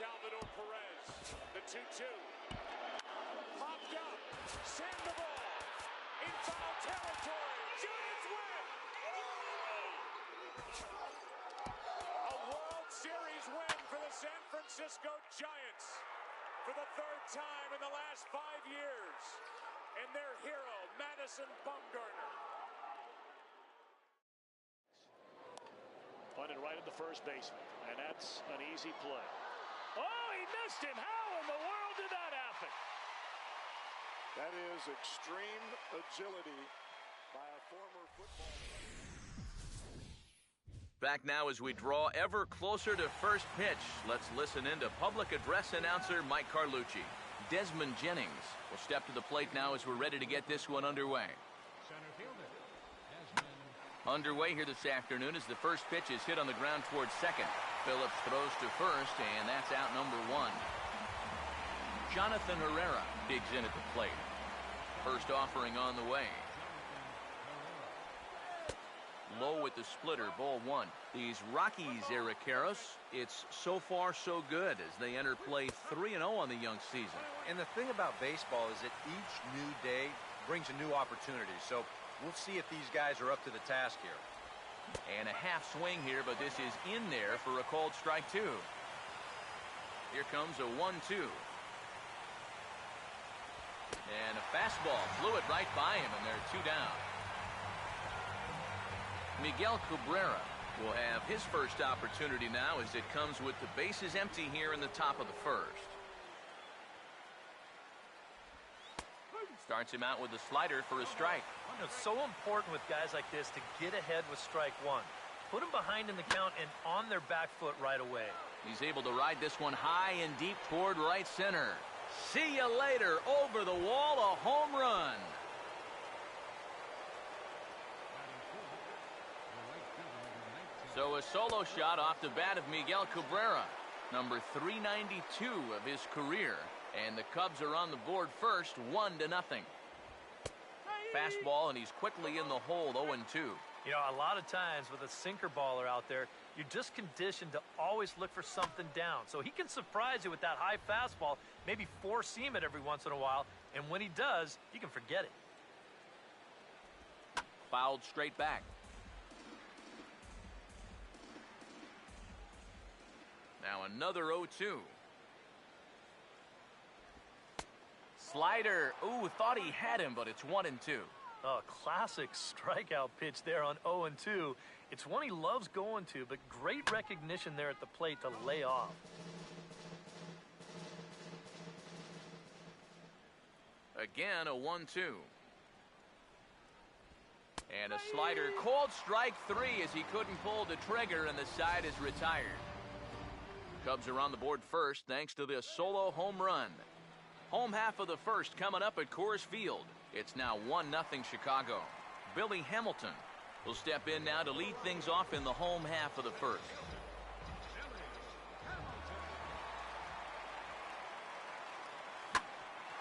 Salvador Perez. The 2-2. Popped up. Send the ball. In foul territory. Giants win. A World Series win for the San Francisco Giants for the third time in the last 5 years. And their hero, Madison Bumgarner. Punted right at the first baseman, and that's an easy play. Oh, he missed him. How in the world did that happen? That is extreme agility by a former football player. Back now as we draw ever closer to first pitch. Let's listen in to public address announcer Mike Carlucci. Desmond Jennings will step to the plate now as we're ready to get this one underway. Center fielder, Desmond. Underway here this afternoon as the first pitch is hit on the ground towards second. Phillips throws to first, and that's out number one. Jonathan Herrera digs in at the plate. First offering on the way. Low with the splitter, ball one. These Rockies, Eric Karros, it's so far so good as they enter play 3-0 on the young season. And the thing about baseball is that each new day brings a new opportunity. So we'll see if these guys are up to the task here. And a half swing here, but this is in there for a called strike two. Here comes a 1-2. And a fastball flew it right by him, and they're two down. Miguel Cabrera will have his first opportunity now as it comes with the bases empty here in the top of the first. Starts him out with a slider for a strike. It's so important with guys like this to get ahead with strike one. Put them behind in the count and on their back foot right away. He's able to ride this one high and deep toward right center. See you later. Over the wall, a home run. So a solo shot off the bat of Miguel Cabrera, number 392 of his career. And the Cubs are on the board first, 1-0. Fastball, and he's quickly in the hole, 0-2. You know, a lot of times with a sinker baller out there, you're just conditioned to always look for something down. So he can surprise you with that high fastball, maybe four-seam it every once in a while, and when he does, you can forget it. Fouled straight back. Now another 0-2. Slider. Ooh, thought he had him, but it's 1-2. Oh, classic strikeout pitch there on 0-2. It's one he loves going to, but great recognition there at the plate to lay off. Again, a 1-2. And a slider. Called strike three as he couldn't pull the trigger, and the side is retired. Cubs are on the board first thanks to this solo home run. Home half of the first coming up at Coors Field. It's now 1-0 Chicago. Billy Hamilton will step in now to lead things off in the home half of the first.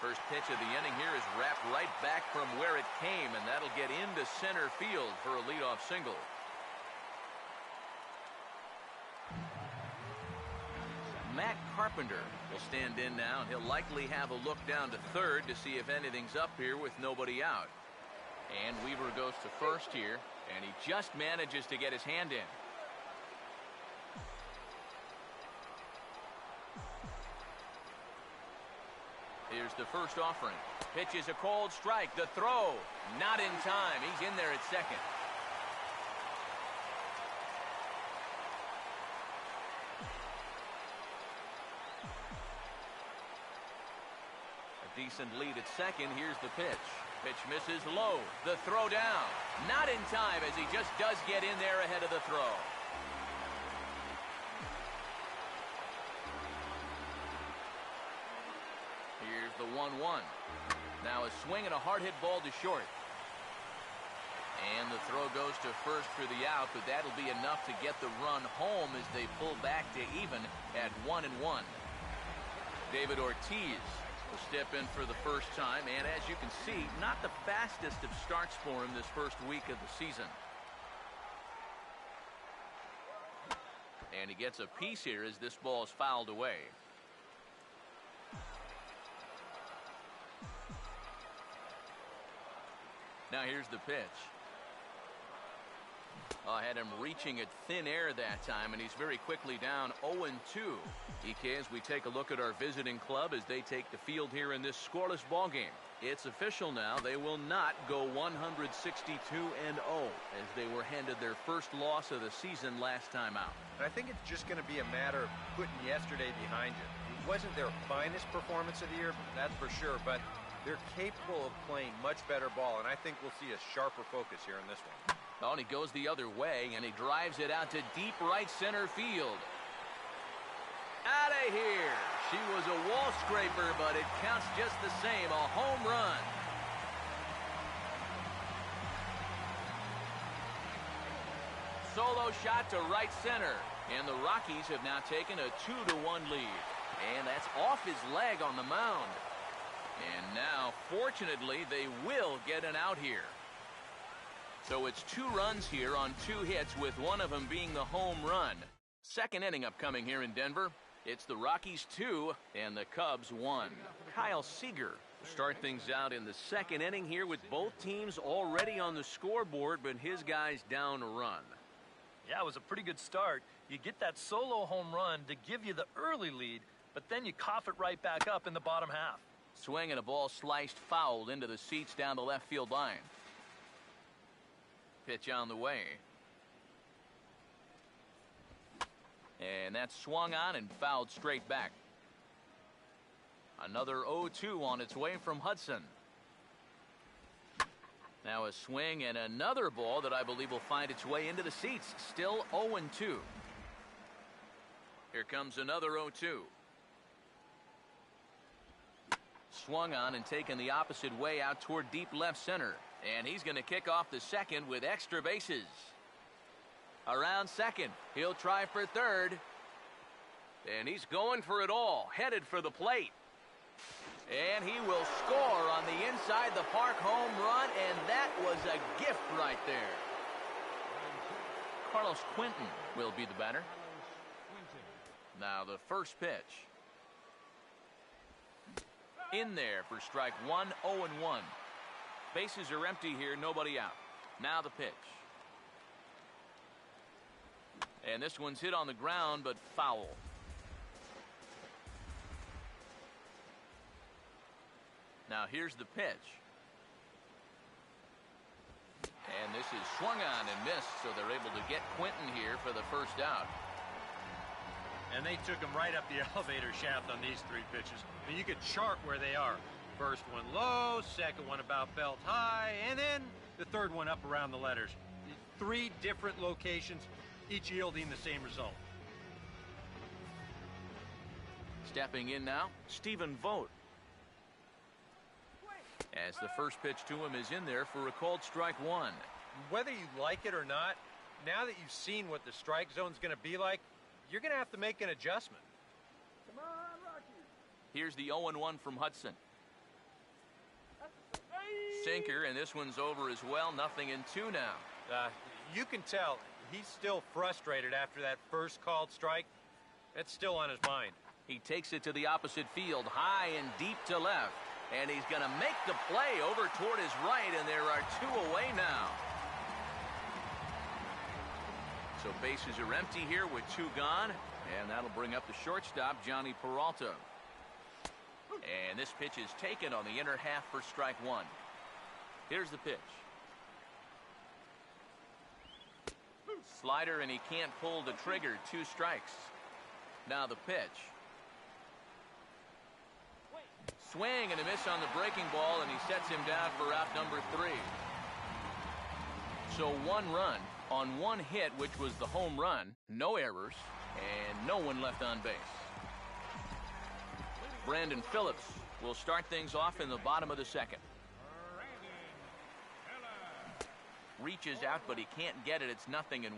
First pitch of the inning here is wrapped right back from where it came, and that'll get into center field for a leadoff single. Matt Carpenter will stand in now, and he'll likely have a look down to third to see if anything's up here with nobody out. And Weaver goes to first here, and he just manages to get his hand in. Here's the first offering. Pitch is a cold strike. The throw, not in time. He's in there at second. Decent lead at second. Here's the pitch. Pitch misses low. The throw down. Not in time as he just does get in there ahead of the throw. Here's the 1-1. Now a swing and a hard hit ball to short. And the throw goes to first for the out, but that'll be enough to get the run home as they pull back to even at 1-1. David Ortiz will step in for the first time, and as you can see, not the fastest of starts for him this first week of the season. And he gets a piece here as this ball is fouled away. Now here's the pitch. Had him reaching at thin air that time, and he's very quickly down 0-2. EK, as we take a look at our visiting club as they take the field here in this scoreless ball game. It's official now. They will not go 162-0 as they were handed their first loss of the season last time out. And I think it's just going to be a matter of putting yesterday behind you. It wasn't their finest performance of the year, that's for sure, but they're capable of playing much better ball, and I think we'll see a sharper focus here in this one. Oh, and he goes the other way, and he drives it out to deep right center field. Out of here. She was a wall scraper, but it counts just the same. A home run. Solo shot to right center. And the Rockies have now taken a 2-1 lead. And that's off his leg on the mound. And now, fortunately, they will get an out here. So it's 2 runs here on 2 hits, with one of them being the home run. Second inning upcoming here in Denver. It's the Rockies 2 and the Cubs 1. Kyle Seager will start things out in the second inning here with both teams already on the scoreboard, but his guys down a run. Yeah, it was a pretty good start. You get that solo home run to give you the early lead, but then you cough it right back up in the bottom half. Swing and a ball sliced fouled into the seats down the left field line. Pitch on the way. And that's swung on and fouled straight back. Another 0-2 on its way from Hudson. Now a swing and another ball that I believe will find its way into the seats. Still 0-2. Here comes another 0-2. Swung on and taken the opposite way out toward deep left center. And he's going to kick off the second with extra bases. Around second, he'll try for third. And he's going for it all, headed for the plate. And he will score on the inside the park home run, and that was a gift right there. Carlos Quentin will be the batter. Now the first pitch. In there for strike one, 0-1. Bases are empty here, nobody out. Now the pitch. And this one's hit on the ground, but foul. Now here's the pitch. And this is swung on and missed, so they're able to get Quentin here for the first out. And they took him right up the elevator shaft on these 3 pitches. I mean, you could chart where they are. First one low, second one about belt high, and then the third one up around the letters. 3 different locations, each yielding the same result. Stepping in now, Stephen Vogt. As the first pitch to him is in there for a called strike 1. Whether you like it or not, now that you've seen what the strike zone's going to be like, you're going to have to make an adjustment. Come on, Rockies. Here's the 0-1 from Hudson. Sinker, and this one's over as well. 0-2 now. You can tell he's still frustrated after that first called strike. It's still on his mind. He takes it to the opposite field, high and deep to left. And he's going to make the play over toward his right, and there are 2 away now. So bases are empty here with 2 gone, and that'll bring up the shortstop, Johnny Peralta. And this pitch is taken on the inner half for strike 1. Here's the pitch. Slider, and he can't pull the trigger. 2 strikes. Now the pitch. Swing and a miss on the breaking ball, and he sets him down for out number 3. So 1 run on 1 hit, which was the home run. No errors, and no one left on base. Brandon Phillips will start things off in the bottom of the second. Reaches out, but he can't get it. It's 0-1.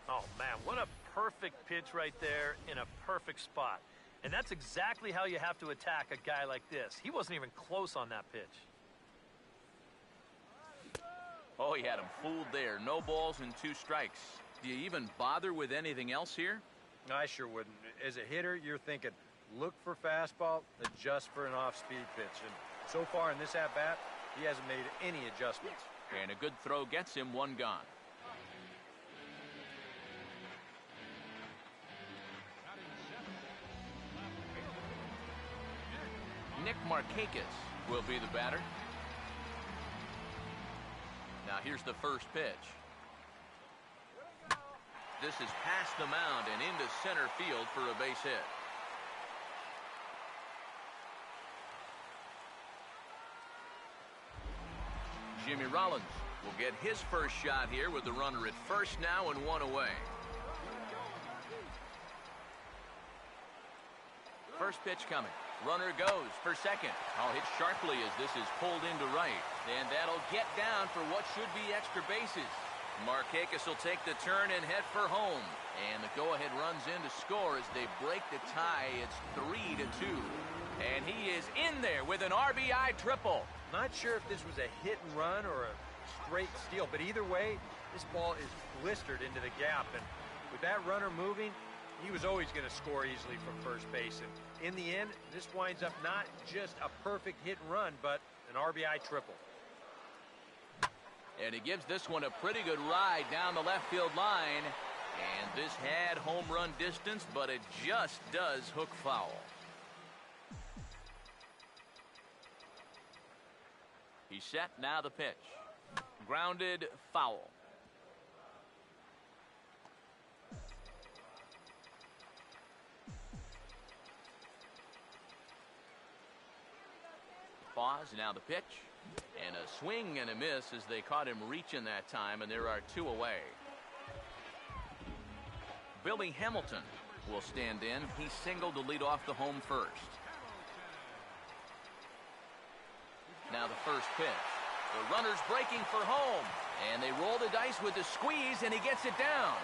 Oh, man, what a perfect pitch right there in a perfect spot. And that's exactly how you have to attack a guy like this. He wasn't even close on that pitch. Oh, he had him fooled there. No balls and 2 strikes. Do you even bother with anything else here? I sure wouldn't. As a hitter, you're thinking, look for fastball, adjust for an off-speed pitch. And so far in this at-bat, he hasn't made any adjustments. And a good throw gets him one gone. Nick Markakis will be the batter. Now here's the first pitch. This is past the mound and into center field for a base hit. Jimmy Rollins will get his first shot here with the runner at first now and one away. First pitch coming. Runner goes for second. Oh, hit sharply as this is pulled into right. And that'll get down for what should be extra bases. Markakis will take the turn and head for home. And the go-ahead runs in to score as they break the tie. It's 3-2. And he is in there with an RBI triple. Not sure if this was a hit and run or a straight steal, but either way, this ball is blistered into the gap. And with that runner moving, he was always going to score easily from first base. And in the end, this winds up not just a perfect hit and run, but an RBI triple. And he gives this one a pretty good ride down the left field line. And this had home run distance, but it just does hook foul. He's set, now the pitch. Grounded, foul. Pause, now the pitch. And a swing and a miss as they caught him reaching that time, and there are two away. Billy Hamilton will stand in. He singled to lead off the home first. Now the first pitch. The runner's breaking for home. And they roll the dice with the squeeze, and he gets it down.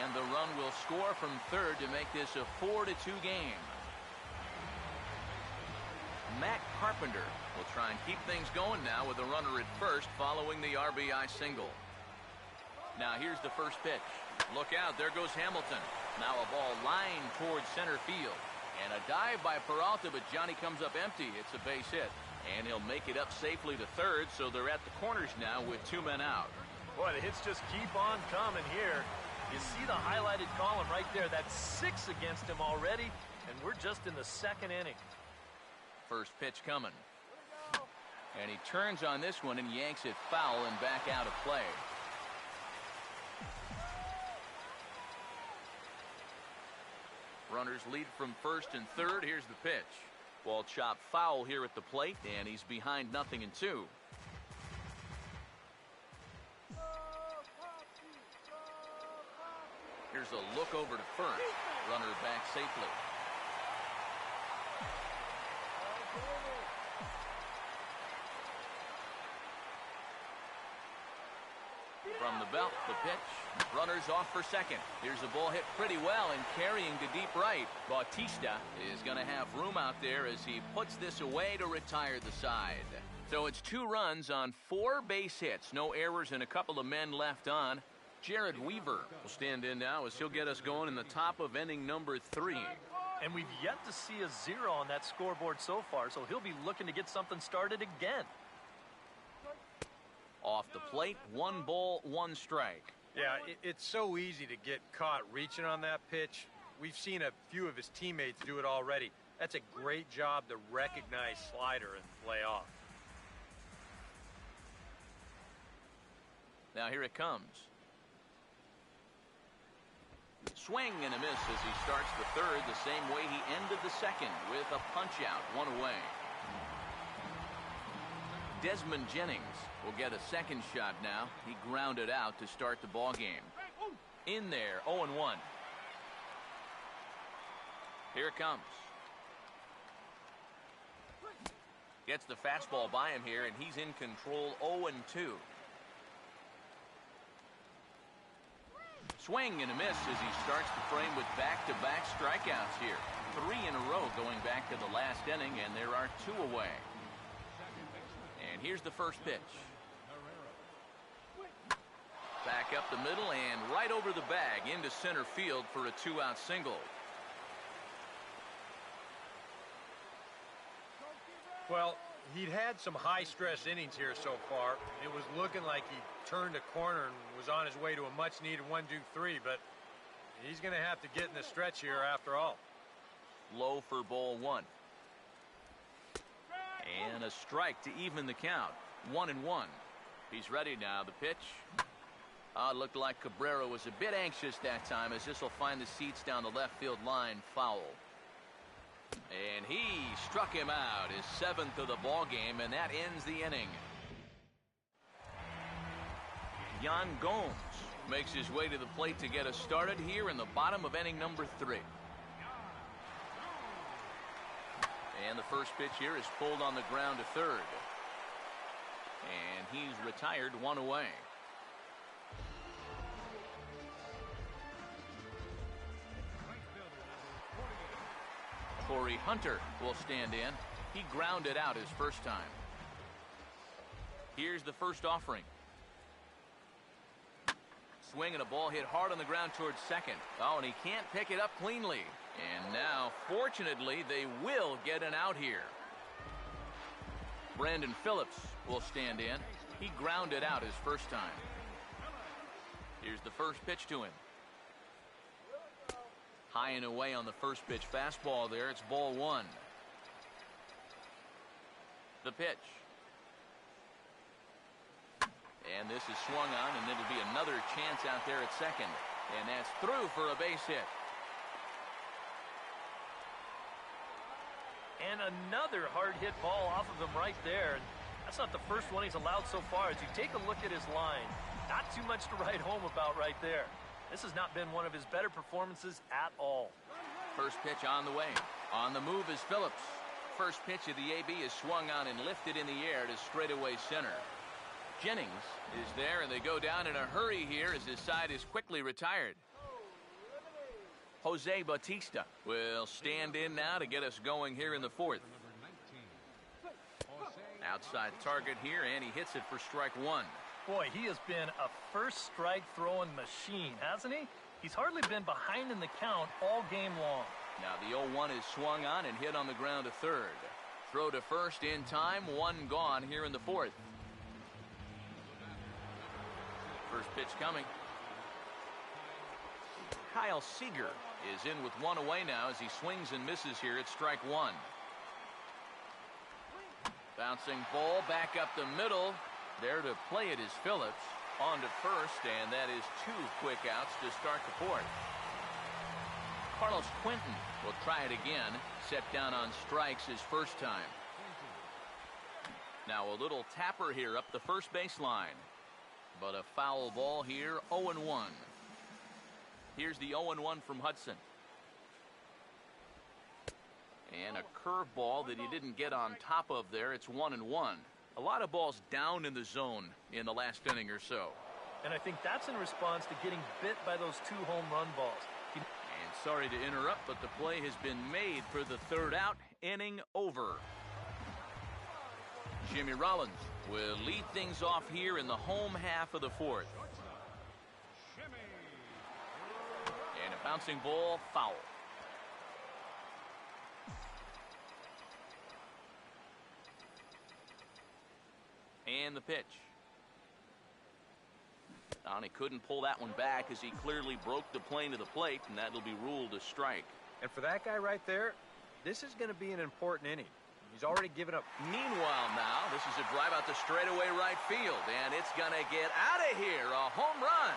And the run will score from third to make this a 4-2 game. Matt Carpenter will try and keep things going now with the runner at first following the RBI single. Now here's the first pitch. Look out, there goes Hamilton. Now a ball lined towards center field. And a dive by Peralta, but Johnny comes up empty. It's a base hit. And he'll make it up safely to third, so they're at the corners now with two men out. Boy, the hits just keep on coming here. You see the highlighted column right there. That's 6 against him already, and we're just in the second inning. First pitch coming. And he turns on this one and yanks it foul and back out of play. Runners lead from first and third. Here's the pitch. Ball chopped foul here at the plate, and he's behind 0-2. Here's a look over to first. Runner back safely. From the belt, the pitch. Runners off for second. Here's a ball hit pretty well and carrying to deep right. Bautista is going to have room out there as he puts this away to retire the side. So it's 2 runs on 4 base hits. No errors and a couple of men left on. Jared Weaver will stand in now as he'll get us going in the top of inning number 3. And we've yet to see a 0 on that scoreboard so far, so he'll be looking to get something started again. Off the plate, 1 ball, 1 strike. Yeah, it's so easy to get caught reaching on that pitch. We've seen a few of his teammates do it already. That's a great job to recognize slider and play off. Now here it comes. Swing and a miss as he starts the third the same way he ended the second with a punch out, 1 away. Desmond Jennings will get a second shot now. He grounded out to start the ball game. In there, 0-1. Here it comes. Gets the fastball by him here, and he's in control, 0-2. Swing and a miss as he starts the frame with back-to-back strikeouts here. 3 in a row going back to the last inning, and there are 2 away. And here's the first pitch. Back up the middle and right over the bag into center field for a 2-out single. Well, He'd had some high-stress innings here so far. It was looking like he turned a corner and was on his way to a much-needed 1-2-3, but he's going to have to get in the stretch here after all. Low for ball 1. And a strike to even the count. 1-1. He's ready now. The pitch. It looked like Cabrera was a bit anxious that time, as this will find the seats down the left field line. Foul. And he struck him out, his 7th of the ball game, and that ends the inning. Yan Gomes makes his way to the plate to get us started here in the bottom of inning number 3. And the first pitch here is pulled on the ground to third. And he's retired, 1 away. Corey Hunter will stand in. He grounded out his first time. Here's the first offering. Swing and a ball hit hard on the ground towards second. Oh, and he can't pick it up cleanly. And now, fortunately, they will get an out here. Brandon Phillips will stand in. He grounded out his first time. Here's the first pitch to him. High and away on the first pitch fastball there. It's ball 1. The pitch. And this is swung on, and it'll be another chance out there at second. And that's through for a base hit. And another hard hit ball off of him right there. And that's not the first one he's allowed so far. As you take a look at his line, not too much to write home about right there. This has not been one of his better performances at all. First pitch on the way. On the move is Phillips. First pitch of the AB is swung on and lifted in the air to straightaway center. Jennings is there, and they go down in a hurry here as his side is quickly retired. Jose Bautista will stand in now to get us going here in the 4th. Outside target here, and he hits it for strike 1. Boy, he has been a first strike throwing machine, hasn't he? He's hardly been behind in the count all game long. Now the 0-1 is swung on and hit on the ground to third. Throw to first in time, 1 gone here in the 4th. First pitch coming. Kyle Seager is in with 1 away now as he swings and misses here at strike 1. Bouncing ball back up the middle. There to play it is Phillips. On to first, and that is 2 quick outs to start the 4th. Carlos Quentin will try it again. Set down on strikes his first time. Now a little tapper here up the first baseline. But a foul ball here, 0-1. Here's the 0-1 from Hudson. And a curveball that he didn't get on top of there. It's 1-1. A lot of balls down in the zone in the last inning or so. And I think that's in response to getting bit by those 2 home run balls. And sorry to interrupt, but the play has been made for the 3rd out. Inning over. Jimmy Rollins will lead things off here in the home half of the 4th. And a bouncing ball, foul. And the pitch. And he couldn't pull that one back as he clearly broke the plane to the plate, and that'll be ruled a strike. And for that guy right there, this is going to be an important inning. He's already given up. Meanwhile now, this is a drive out to straightaway right field, and it's going to get out of here. A home run.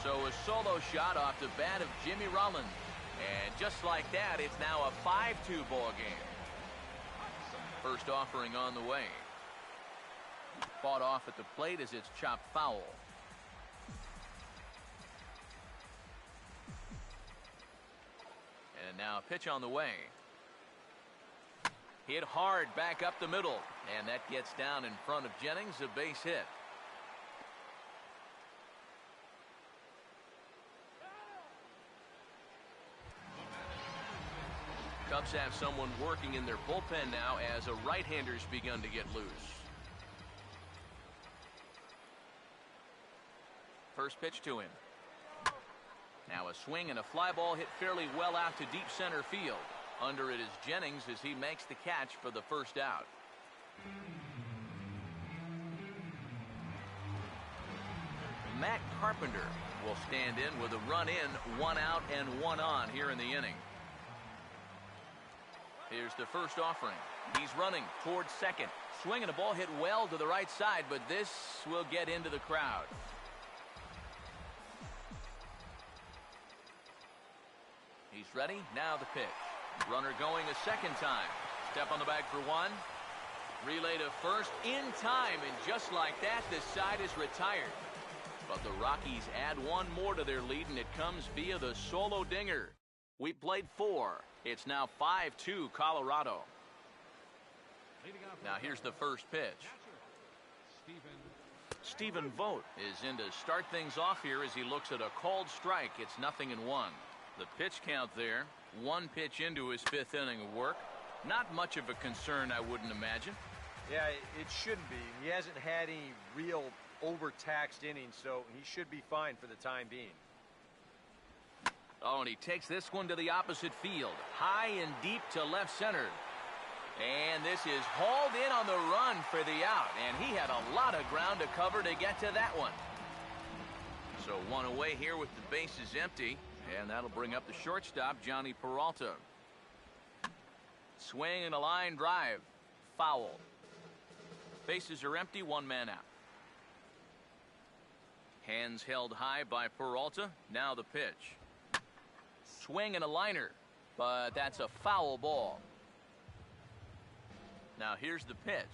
So a solo shot off the bat of Jimmy Rollins. And just like that, it's now a 5-2 ball game. First offering on the way. Fought off at the plate as it's chopped foul. And now a pitch on the way. Hit hard back up the middle. And that gets down in front of Jennings, a base hit. Cubs have someone working in their bullpen now as a right-hander's begun to get loose. First pitch to him. Now a swing and a fly ball hit fairly well out to deep center field. Under it is Jennings as he makes the catch for the first out. Matt Carpenter will stand in with a run in, 1 out and 1 on here in the inning. Here's the first offering. He's running towards second. Swinging a ball hit well to the right side, but this will get into the crowd. He's ready. Now the pitch. Runner going a second time. Step on the bag for 1. Relay to first in time, and just like that, the side is retired. But the Rockies add 1 more to their lead, and it comes via the solo dinger. We played 4. It's now 5-2 Colorado. Now here's the first pitch. Stephen Vogt is in to start things off here as he looks at a called strike. It's 0-1. The pitch count there, 1 pitch into his 5th inning of work. Not much of a concern, I wouldn't imagine. Yeah, it shouldn't be. He hasn't had any real overtaxed innings, so he should be fine for the time being. Oh, and he takes this one to the opposite field. High and deep to left center. And this is hauled in on the run for the out. And he had a lot of ground to cover to get to that one. So 1 away here with the bases empty. And that'll bring up the shortstop, Johnny Peralta. Swing and a line drive. Foul. Bases are empty, 1 man out. Hands held high by Peralta. Now the pitch. Swing and a liner. But that's a foul ball. Now here's the pitch.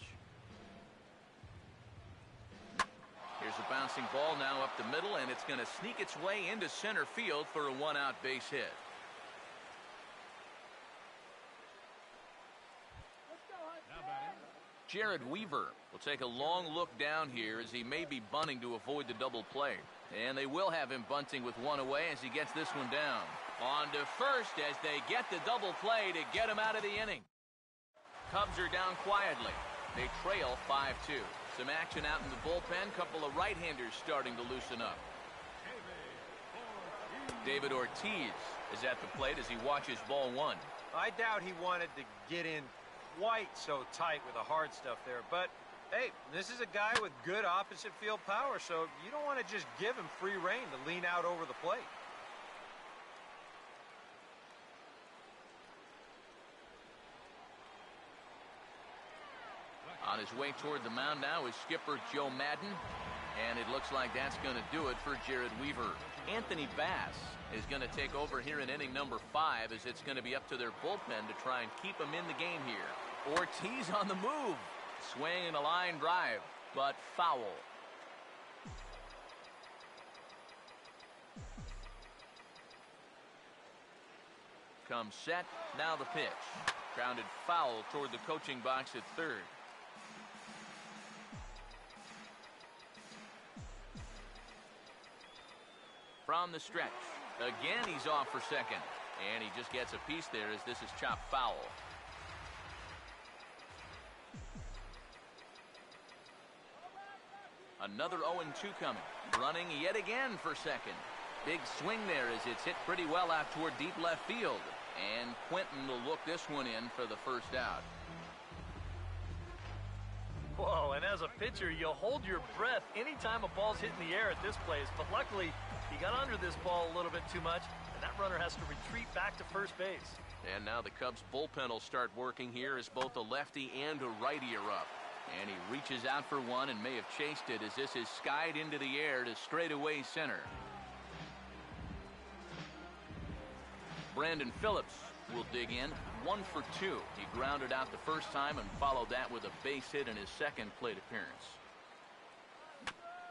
Here's a bouncing ball now up the middle, and it's going to sneak its way into center field for a 1-out base hit. Jared Weaver will take a long look down here as he may be bunting to avoid the double play. And they will have him bunting with 1 away as he gets this one down. On to first as they get the double play to get him out of the inning. Cubs are down quietly. They trail 5-2. Some action out in the bullpen. Couple of right-handers starting to loosen up. David Ortiz is at the plate as he watches ball 1. I doubt he wanted to get in quite so tight with the hard stuff there, but hey, this is a guy with good opposite field power, so you don't want to just give him free rein to lean out over the plate. On his way toward the mound now is skipper Joe Madden, and it looks like that's going to do it for Jared Weaver. Anthony Bass is going to take over here in inning number 5 as it's going to be up to their bullpen to try and keep him in the game here. Ortiz on the move. Swing and a line drive, but foul. Comes set, now the pitch. Grounded foul toward the coaching box at third. From the stretch. Again, he's off for second. And he just gets a piece there as this is chopped foul. Another 0-2 coming. Running yet again for second. Big swing there as it's hit pretty well out toward deep left field. And Quentin will look this one in for the first out. Whoa, and as a pitcher, you'll hold your breath anytime a ball's hit in the air at this place. But luckily, he got under this ball a little bit too much, and that runner has to retreat back to first base. And now the Cubs bullpen will start working here as both a lefty and a righty are up. And he reaches out for one and may have chased it as this is skied into the air to straightaway center. Brandon Phillips will dig in. 1 for 2. He grounded out the first time and followed that with a base hit in his second plate appearance.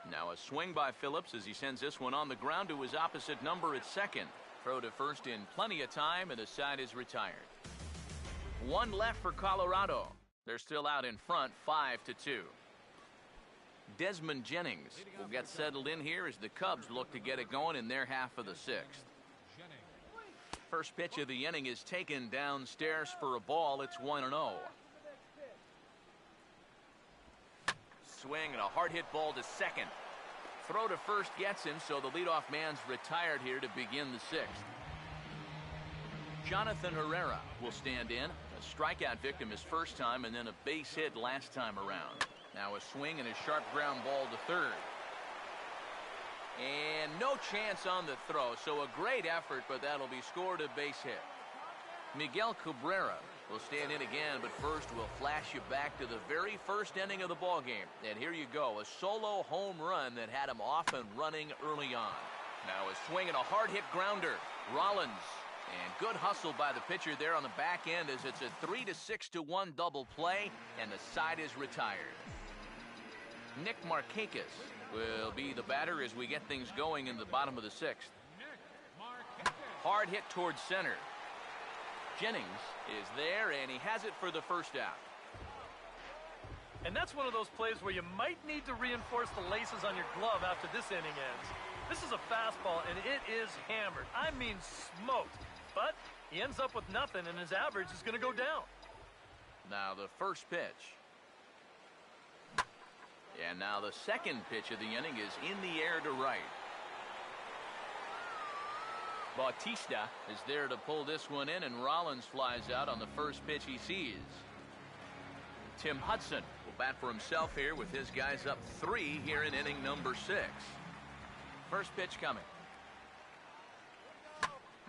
Now a swing by Phillips as he sends this one on the ground to his opposite number at second. Throw to first in plenty of time, and the side is retired. 1 left for Colorado. They're still out in front, 5-2. Desmond Jennings will get settled in here as the Cubs look to get it going in their half of the 6th. First pitch of the inning is taken downstairs for a ball. It's 1-0. Swing and a hard hit ball to second. throw to first gets him, so the leadoff man's retired here to begin the sixth. Jonathan Herrera will stand in. A strikeout victim his first time, and then a base hit last time around. Now a swing and a sharp ground ball to third. And no chance on the throw, so a great effort, but that'll be scored a base hit. Miguel Cabrera will stand in again, but first we'll flash you back to the very first inning of the ball game. And here you go, a solo home run that had him off and running early on. Now a swing and a hard hit grounder. Rollins. And good hustle by the pitcher there on the back end as it's a 3-6-1 double play, and the side is retired. Nick Markakis will be the batter as we get things going in the bottom of the sixth. Hard hit towards center. Jennings is there, and he has it for the first out. And that's one of those plays where you might need to reinforce the laces on your glove after this inning ends. This is a fastball, and it is hammered. I mean smoked. But he ends up with nothing, and his average is going to go down. Now the first pitch. And now the second pitch of the inning is in the air to right. Bautista is there to pull this one in, and Rollins flies out on the first pitch he sees. Tim Hudson will bat for himself here with his guys up 3 here in inning number 6. First pitch coming.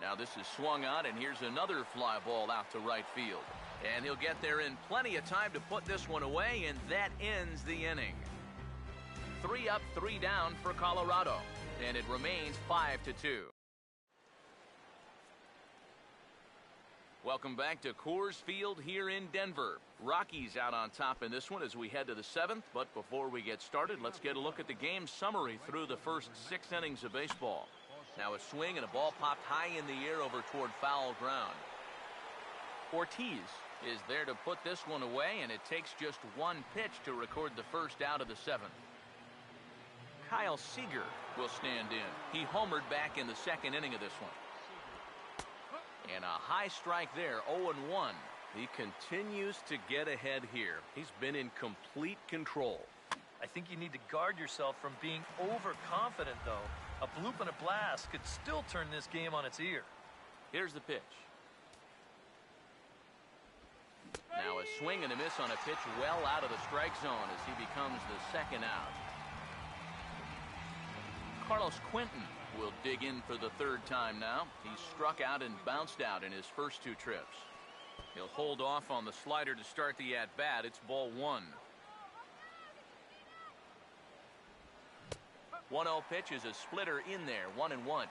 Now this is swung on, and here's another fly ball out to right field. And he'll get there in plenty of time to put this one away, and that ends the inning. 3 up, 3 down for Colorado, and it remains 5-2. Welcome back to Coors Field here in Denver. Rockies out on top in this one as we head to the 7th, but before we get started, let's get a look at the game summary through the first 6 innings of baseball. Now a swing and a ball popped high in the air over toward foul ground. Ortiz is there to put this one away, and it takes just 1 pitch to record the first out of the 7th. Kyle Seager will stand in. He homered back in the 2nd inning of this one. And a high strike there, 0-1. He continues to get ahead here. He's been in complete control. I think you need to guard yourself from being overconfident, though. A bloop and a blast could still turn this game on its ear. Here's the pitch. Now a swing and a miss on a pitch well out of the strike zone as he becomes the 2nd out. Carlos Quentin will dig in for the 3rd time now. He struck out and bounced out in his first 2 trips. He'll hold off on the slider to start the at-bat. It's ball 1. 1-0 pitch is a splitter in there, 1-1.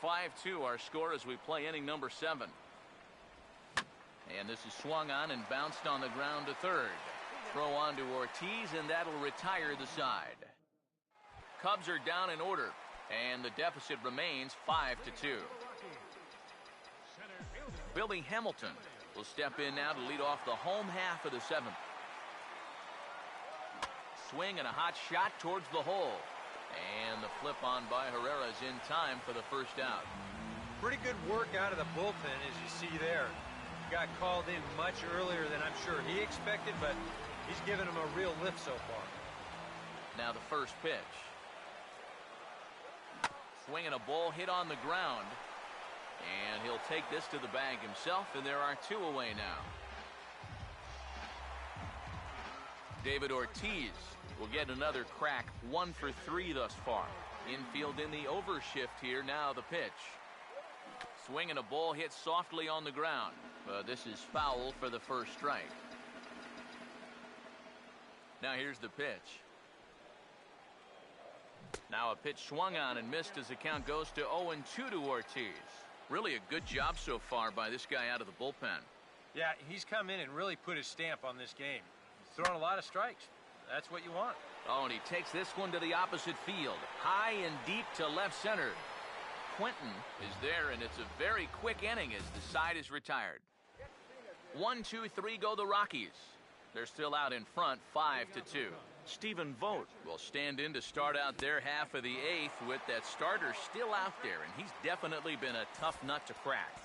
5-2 our score as we play inning number 7. And this is swung on and bounced on the ground to 3rd. Throw on to Ortiz, and that'll retire the side. Cubs are down in order, and the deficit remains 5-2. Billy Hamilton will step in now to lead off the home half of the 7th. Swing and a hot shot towards the hole. And the flip on by Herrera is in time for the first out. Pretty good work out of the bullpen, as you see there. Got called in much earlier than I'm sure he expected, but he's given him a real lift so far. Now the first pitch. Swinging a ball hit on the ground. And he'll take this to the bag himself, and there are 2 away now. David Ortiz will get another crack, 1 for 3 thus far. Infield in the overshift here. Now the pitch. Swinging a ball hit softly on the ground. This is foul for the first strike. Now here's the pitch. Now a pitch swung on and missed as the count goes to 0-2 to Ortiz. Really a good job so far by this guy out of the bullpen. Yeah, he's come in and really put his stamp on this game. He's thrown a lot of strikes. That's what you want. Oh, and he takes this one to the opposite field. High and deep to left center. Quentin is there, and it's a very quick inning as the side is retired. 1-2-3 go the Rockies. They're still out in front, 5-2. Stephen Vogt will stand in to start out their half of the 8th with that starter still out there, and he's definitely been a tough nut to crack.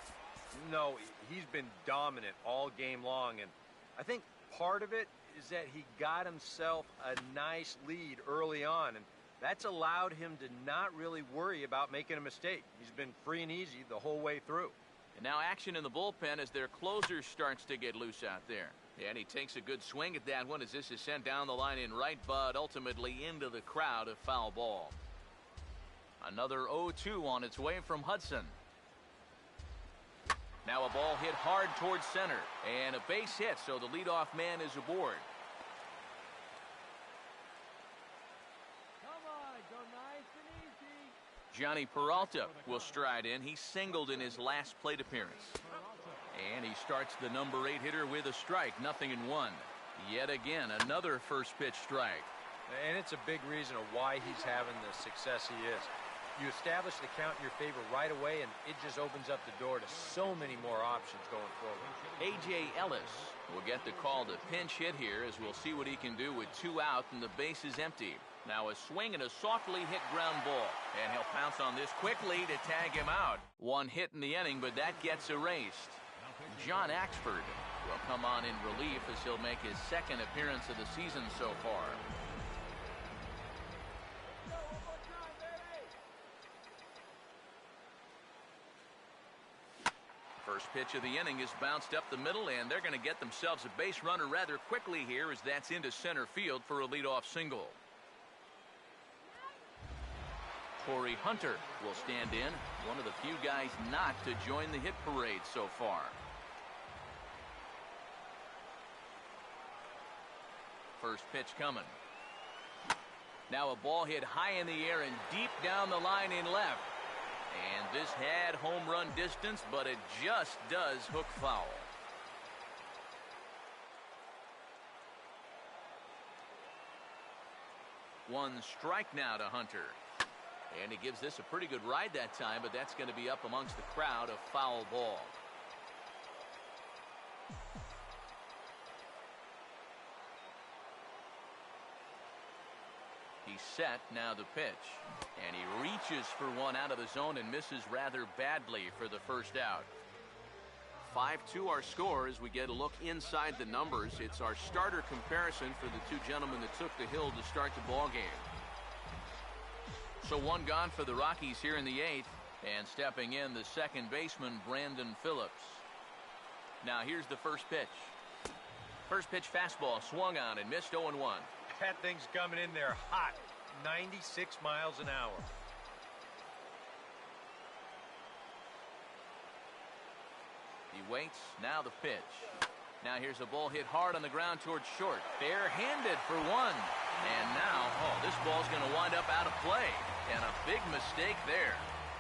No, he's been dominant all game long, and I think part of it is that he got himself a nice lead early on, and That's allowed him to not really worry about making a mistake. He's been free and easy the whole way through. And now action in the bullpen as their closer starts to get loose out there. And he takes a good swing at that one as this is sent down the line in right, but ultimately into the crowd, a foul ball. Another 0-2 on its way from Hudson. Now a ball hit hard towards center, and a base hit, so the leadoff man is aboard. Come on, go nice and easy. Johnny Peralta will stride in. He singled in his last plate appearance. And he starts the number 8 hitter with a strike, 0-1. Yet again, another first pitch strike. And it's a big reason of why he's having the success he is. You establish the count in your favor right away, and it just opens up the door to so many more options going forward. A.J. Ellis will get the call to pinch hit here as we'll see what he can do with 2 out and the base is empty. Now a swing and a softly hit ground ball. And he'll pounce on this quickly to tag him out. 1 hit in the inning, but that gets erased. John Axford will come on in relief as he'll make his 2nd appearance of the season so far. First pitch of the inning is bounced up the middle, and they're going to get themselves a base runner rather quickly here as that's into center field for a leadoff single. Corey Hunter will stand in, one of the few guys not to join the hit parade so far. First pitch coming. Now a ball hit high in the air and deep down the line in left. And this had home run distance, but it just does hook foul. One strike now to Hunter. And he gives this a pretty good ride that time, but that's going to be up amongst the crowd, a foul ball. He's set, now the pitch. And he reaches for one out of the zone and misses rather badly for the first out. 5-2 our score as we get a look inside the numbers. It's our starter comparison for the 2 gentlemen that took the hill to start the ball game. So 1 gone for the Rockies here in the 8th. And stepping in, the second baseman, Brandon Phillips. Now here's the first pitch. First pitch fastball swung on and missed 0-1. That thing's coming in there hot, 96 miles an hour. He waits, now the pitch. Now here's a ball hit hard on the ground towards short. Bare-handed for 1. And now, this ball's going to wind up out of play. And a big mistake there.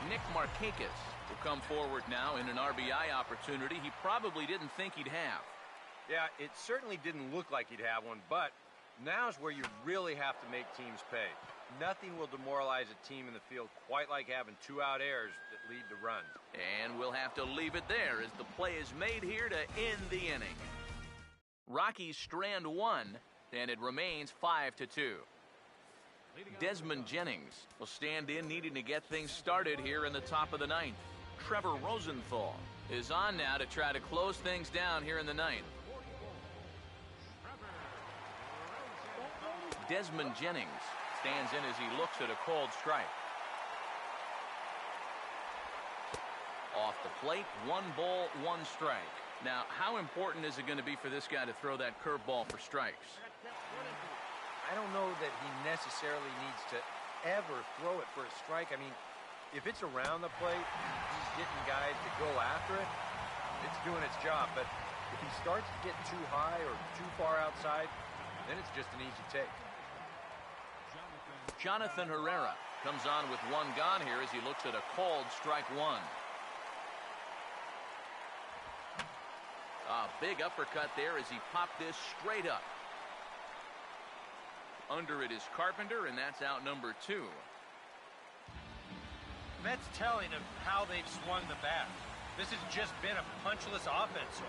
Nick Markakis will come forward now in an RBI opportunity he probably didn't think he'd have. Yeah, it certainly didn't look like he'd have one, but now's where you really have to make teams pay. Nothing will demoralize a team in the field quite like having 2-out errors that lead to runs. And we'll have to leave it there as the play is made here to end the inning. Rockies strand 1, and it remains 5-2. Desmond Jennings will stand in, needing to get things started here in the top of the 9th. Trevor Rosenthal is on now to try to close things down here in the 9th. Desmond Jennings stands in as he looks at a called strike. Off the plate, 1 ball, 1 strike. Now, how important is it going to be for this guy to throw that curveball for strikes? I don't know that he necessarily needs to ever throw it for a strike. I mean, if it's around the plate, he's getting guys to go after it, it's doing its job. But if he starts to get too high or too far outside, then it's just an easy take. Jonathan Herrera comes on with 1 gone here as he looks at a called strike 1. A big uppercut there as he popped this straight up. Under it is Carpenter, and that's out number 2. That's telling of how they've swung the bat. This has just been a punchless offense.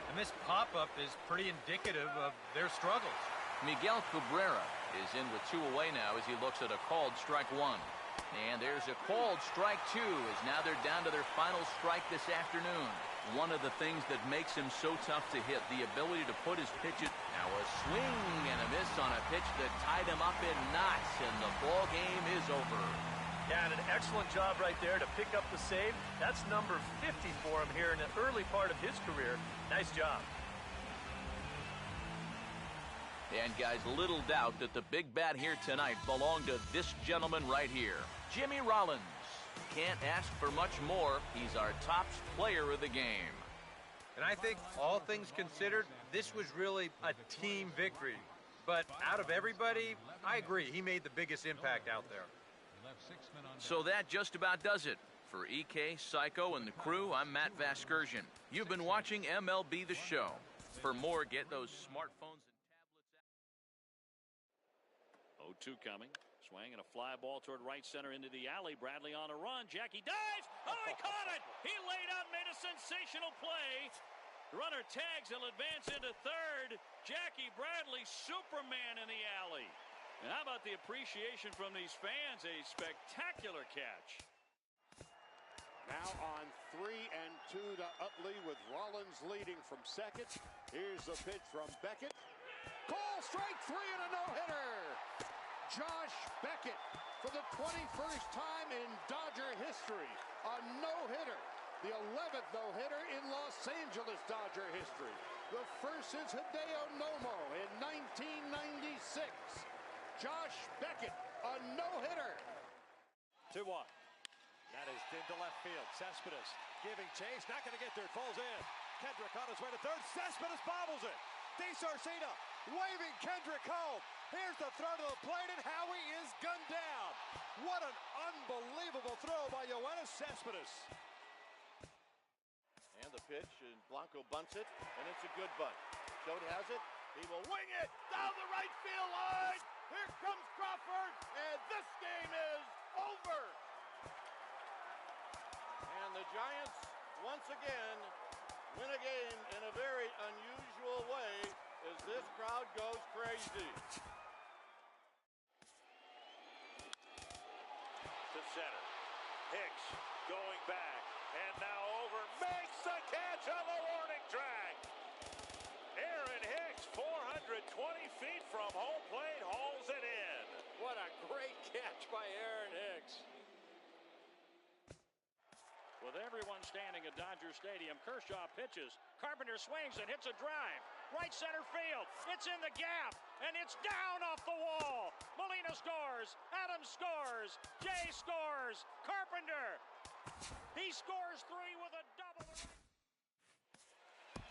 And this pop-up is pretty indicative of their struggles. Miguel Cabrera is in with 2 away now as he looks at a called strike 1. And there's a called strike 2 as now they're down to their final strike this afternoon. one of the things that makes him so tough to hit, the ability to put his pitches. Now a swing and a miss on a pitch that tied him up in knots, and the ball game is over. Yeah, and an excellent job right there to pick up the save. That's number 50 for him here in the early part of his career. Nice job. And guys, little doubt that the big bat here tonight belonged to this gentleman right here, Jimmy Rollins. Can't ask for much more. He's our top player of the game. And I think, all things considered, this was really a team victory. But out of everybody, I agree, he made the biggest impact out there. So that just about does it. For EK, Psycho, and the crew, I'm Matt Vasgersian. You've been watching MLB The Show. For more, get those smartphones and tablets out. 0-2 coming. Swing and a fly ball toward right center into the alley. Bradley on a run. Jackie dives. Oh, he caught it. He laid out, made a sensational play. Runner tags. He'll advance into third. Jackie Bradley, Superman in the alley. And how about the appreciation from these fans? A spectacular catch. Now on 3-2 to Utley with Rollins leading from second. Here's the pitch from Beckett. Call strike 3 and a no-hitter. Josh Beckett for the 21st time in Dodger history. A no-hitter. The 11th no-hitter in Los Angeles Dodger history. The first since Hideo Nomo in 1996. Josh Beckett, a no-hitter. 2-1. That is into left field. Cespedes giving chase. Not going to get there. It falls in. Kendrick on his way to third. Cespedes bobbles it. DeSarcina waving Kendrick home. Here's the throw to the plate, and Howie is gunned down. What an unbelievable throw by Yoenis Cespedes. And the pitch, and Blanco bunts it, and it's a good bunt. Choate has it. He will wing it down the right field line. Here comes Crawford, and this game is over. And the Giants, once again, win a game in a very unusual way as this crowd goes crazy. To center. Hicks going back, and now over, makes the catch on the warning track. Aaron Hicks, 420 feet from home plate, hauls it in. What a great catch by Aaron Hicks. With everyone standing at Dodger Stadium, Kershaw pitches. Carpenter swings and hits a drive. Right center field. It's in the gap, and it's down off the wall. Molina scores. Adams scores. Jay scores. Carpenter. He scores 3 with a double.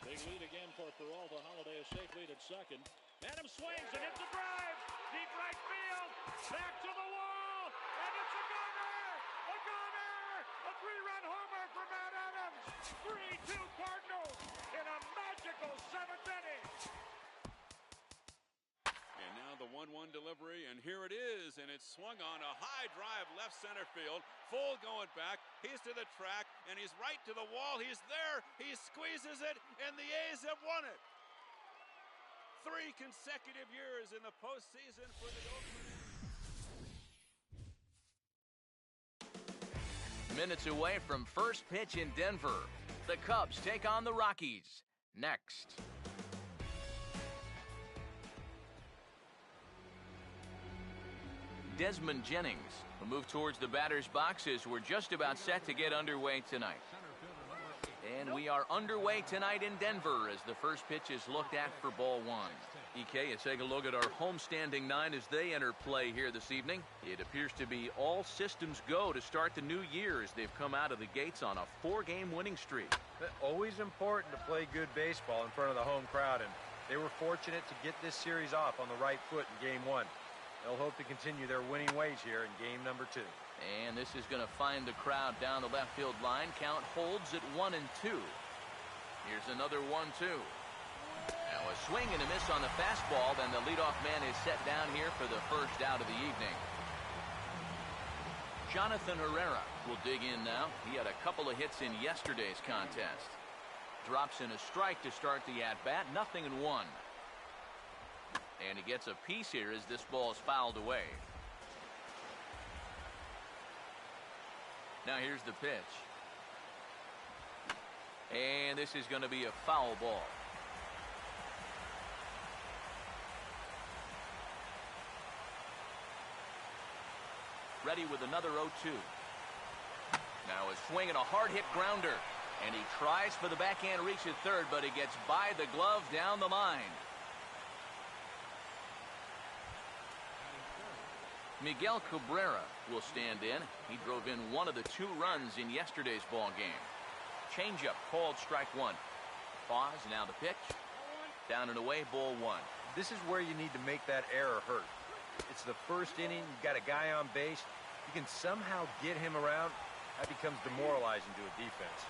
Big lead again for Peralta. Holiday a safe lead at second. Adams swings and hits a drive. Deep right field. Back to the wall. And it's a gunner. A gunner. A 3-run homer for Matt Adams. 3-2 Cardinals in a magical 7th inning. And now the 1-1 delivery, and here it is, and it's swung on a high drive left center field. Full going back. He's to the track, and he's right to the wall. He's there. He squeezes it, and the A's have won it. 3 consecutive years in the postseason for the Oakland. Minutes away from first pitch in Denver. The Cubs take on the Rockies. Next. Desmond Jennings will move towards the batter's boxes. We're just about set to get underway tonight. And we are underway tonight in Denver as the first pitch is looked at for ball 1. EK, let's take a look at our homestanding 9 as they enter play here this evening. It appears to be all systems go to start the new year as they've come out of the gates on a 4-game winning streak. Always important to play good baseball in front of the home crowd, and they were fortunate to get this series off on the right foot in Game 1. They'll hope to continue their winning ways here in Game number 2. And this is going to find the crowd down the left field line. Count holds at 1-2. Here's another 1-2. Now a swing and a miss on the fastball. Then the leadoff man is set down here for the first out of the evening. Jonathan Herrera will dig in now. He had a couple of hits in yesterday's contest. Drops in a strike to start the at-bat. 0-1. And he gets a piece here as this ball is fouled away. Now here's the pitch. And this is going to be a foul ball. Ready with another 0-2. Now a swing and a hard-hit grounder. And he tries for the backhand reach at third, but he gets by the glove down the line. Miguel Cabrera will stand in. He drove in one of the 2 runs in yesterday's ball game. Changeup called strike 1. Pause, now the pitch. Down and away, ball 1. This is where you need to make that error hurt. It's the first inning. You've got a guy on base. You can somehow get him around. That becomes demoralizing to a defense.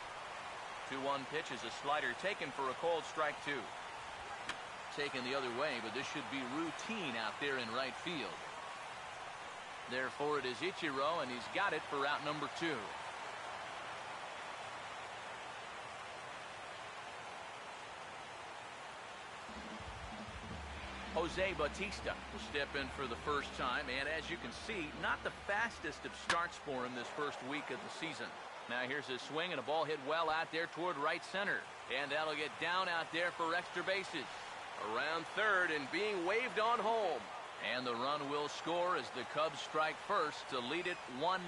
2-1 pitch is a slider taken for a called strike 2. Taken the other way, but this should be routine out there in right field. Therefore, it is Ichiro, and he's got it for out number 2. Jose Bautista will step in for the first time, and as you can see, not the fastest of starts for him this first week of the season. Now here's a swing and a ball hit well out there toward right center, and that'll get down out there for extra bases. Around third and being waved on home, and the run will score as the Cubs strike first to lead it 1-0.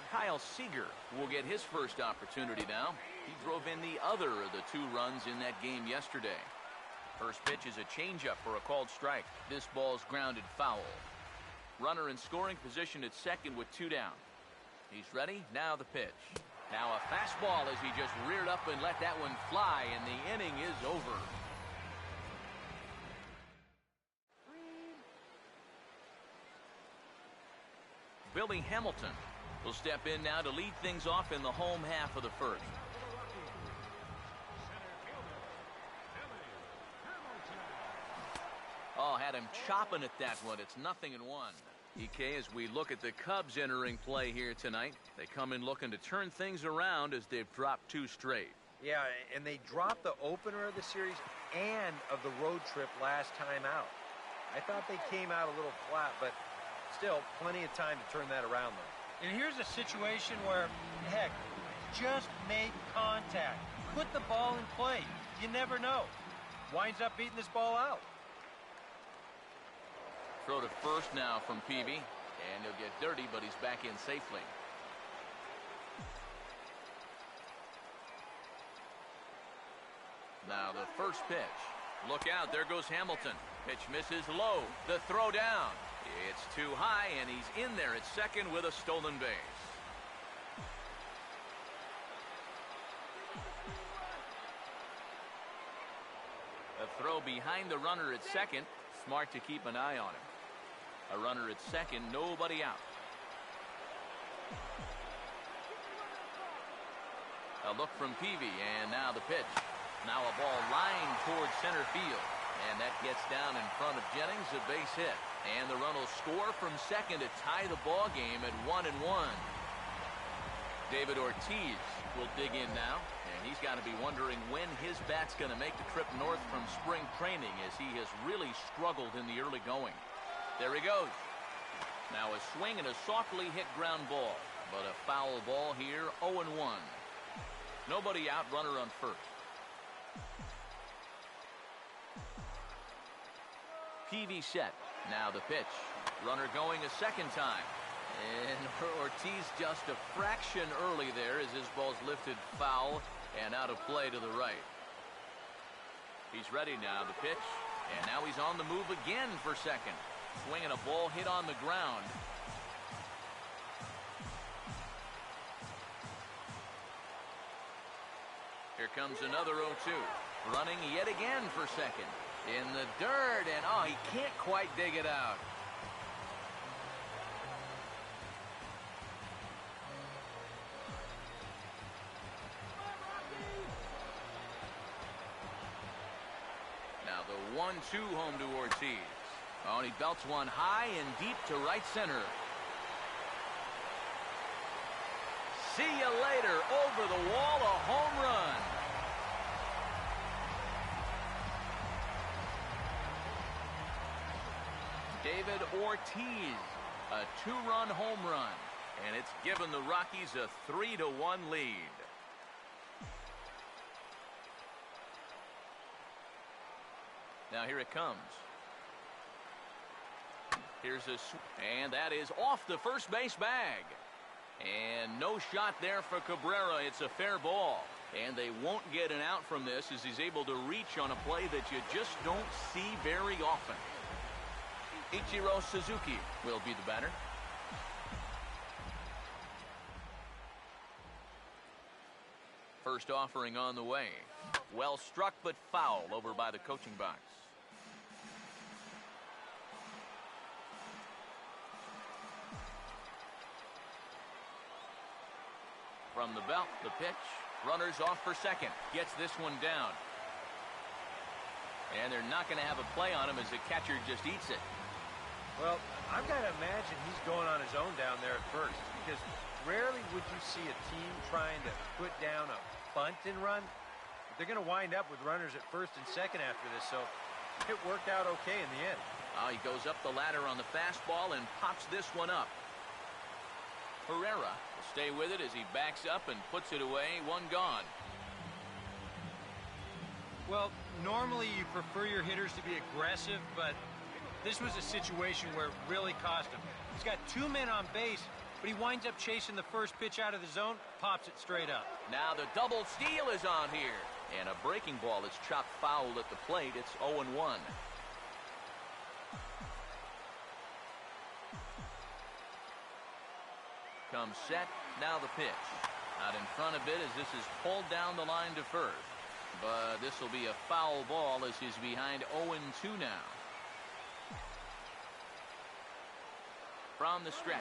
Kyle Seager will get his first opportunity now. He drove in the other of the 2 runs in that game yesterday. First pitch is a changeup for a called strike. This ball's grounded foul. Runner in scoring position at second with 2 down. He's ready. Now the pitch. Now a fastball as he just reared up and let that one fly, and the inning is over. Billy Hamilton will step in now to lead things off in the home half of the first. Oh, had him chopping at that one. It's 0-1. EK, as we look at the Cubs entering play here tonight, they come in looking to turn things around as they've dropped 2 straight. Yeah, and they dropped the opener of the series and of the road trip last time out. I thought they came out a little flat, but still plenty of time to turn that around, though. And here's a situation where, heck, just make contact. Put the ball in play. You never know. Winds up beating this ball out. Throw to first now from Peavy, and he'll get dirty, but he's back in safely. Now the first pitch. Look out, there goes Hamilton. Pitch misses low. The throw down. It's too high, and he's in there at second with a stolen base. A throw behind the runner at second. Smart to keep an eye on him. A runner at second, nobody out. A look from Peavy, and now the pitch. Now a ball lined towards center field, and that gets down in front of Jennings, a base hit. And the run will score from second to tie the ball game at 1-1. David Ortiz will dig in now, and he's got to be wondering when his bat's going to make the trip north from spring training, as he has really struggled in the early going. There he goes. Now a swing and a softly hit ground ball, but a foul ball here, 0-1. Nobody out, runner on first. Peavy set. Now the pitch. Runner going a second time. And Ortiz just a fraction early there as his ball's lifted foul and out of play to the right. He's ready now, the pitch. And now he's on the move again for second. Swinging a ball hit on the ground. Here comes another 0-2. Running yet again for second. In the dirt, and oh, he can't quite dig it out. Now the 1-2 home to Ortiz. Oh, and he belts one high and deep to right center. See you later. Over the wall, a home run. David Ortiz, a 2-run home run. and it's given the Rockies a 3-1 lead. Now here it comes. Here's and that is off the first base bag. And no shot there for Cabrera. It's a fair ball. And they won't get an out from this as he's able to reach on a play that you just don't see very often. Ichiro Suzuki will be the batter. First offering on the way. Well struck but foul over by the coaching box. From the belt, the pitch. Runners off for second. Gets this one down. And they're not going to have a play on him as the catcher just eats it. Well, I've got to imagine he's going on his own down there at first, because rarely would you see a team trying to put down a bunt and run. They're going to wind up with runners at first and second after this, so it worked out okay in the end. He goes up the ladder on the fastball and pops this one up. Herrera will stay with it as he backs up and puts it away. One gone. Well, normally you prefer your hitters to be aggressive, but this was a situation where it really cost him. He's got two men on base, but he winds up chasing the first pitch out of the zone, pops it straight up. Now the double steal is on here. And a breaking ball that's chopped foul at the plate. It's 0-1. Comes set. Now the pitch. Out in front a bit as this is pulled down the line to first. But this will be a foul ball as he's behind 0-2 now. From the stretch.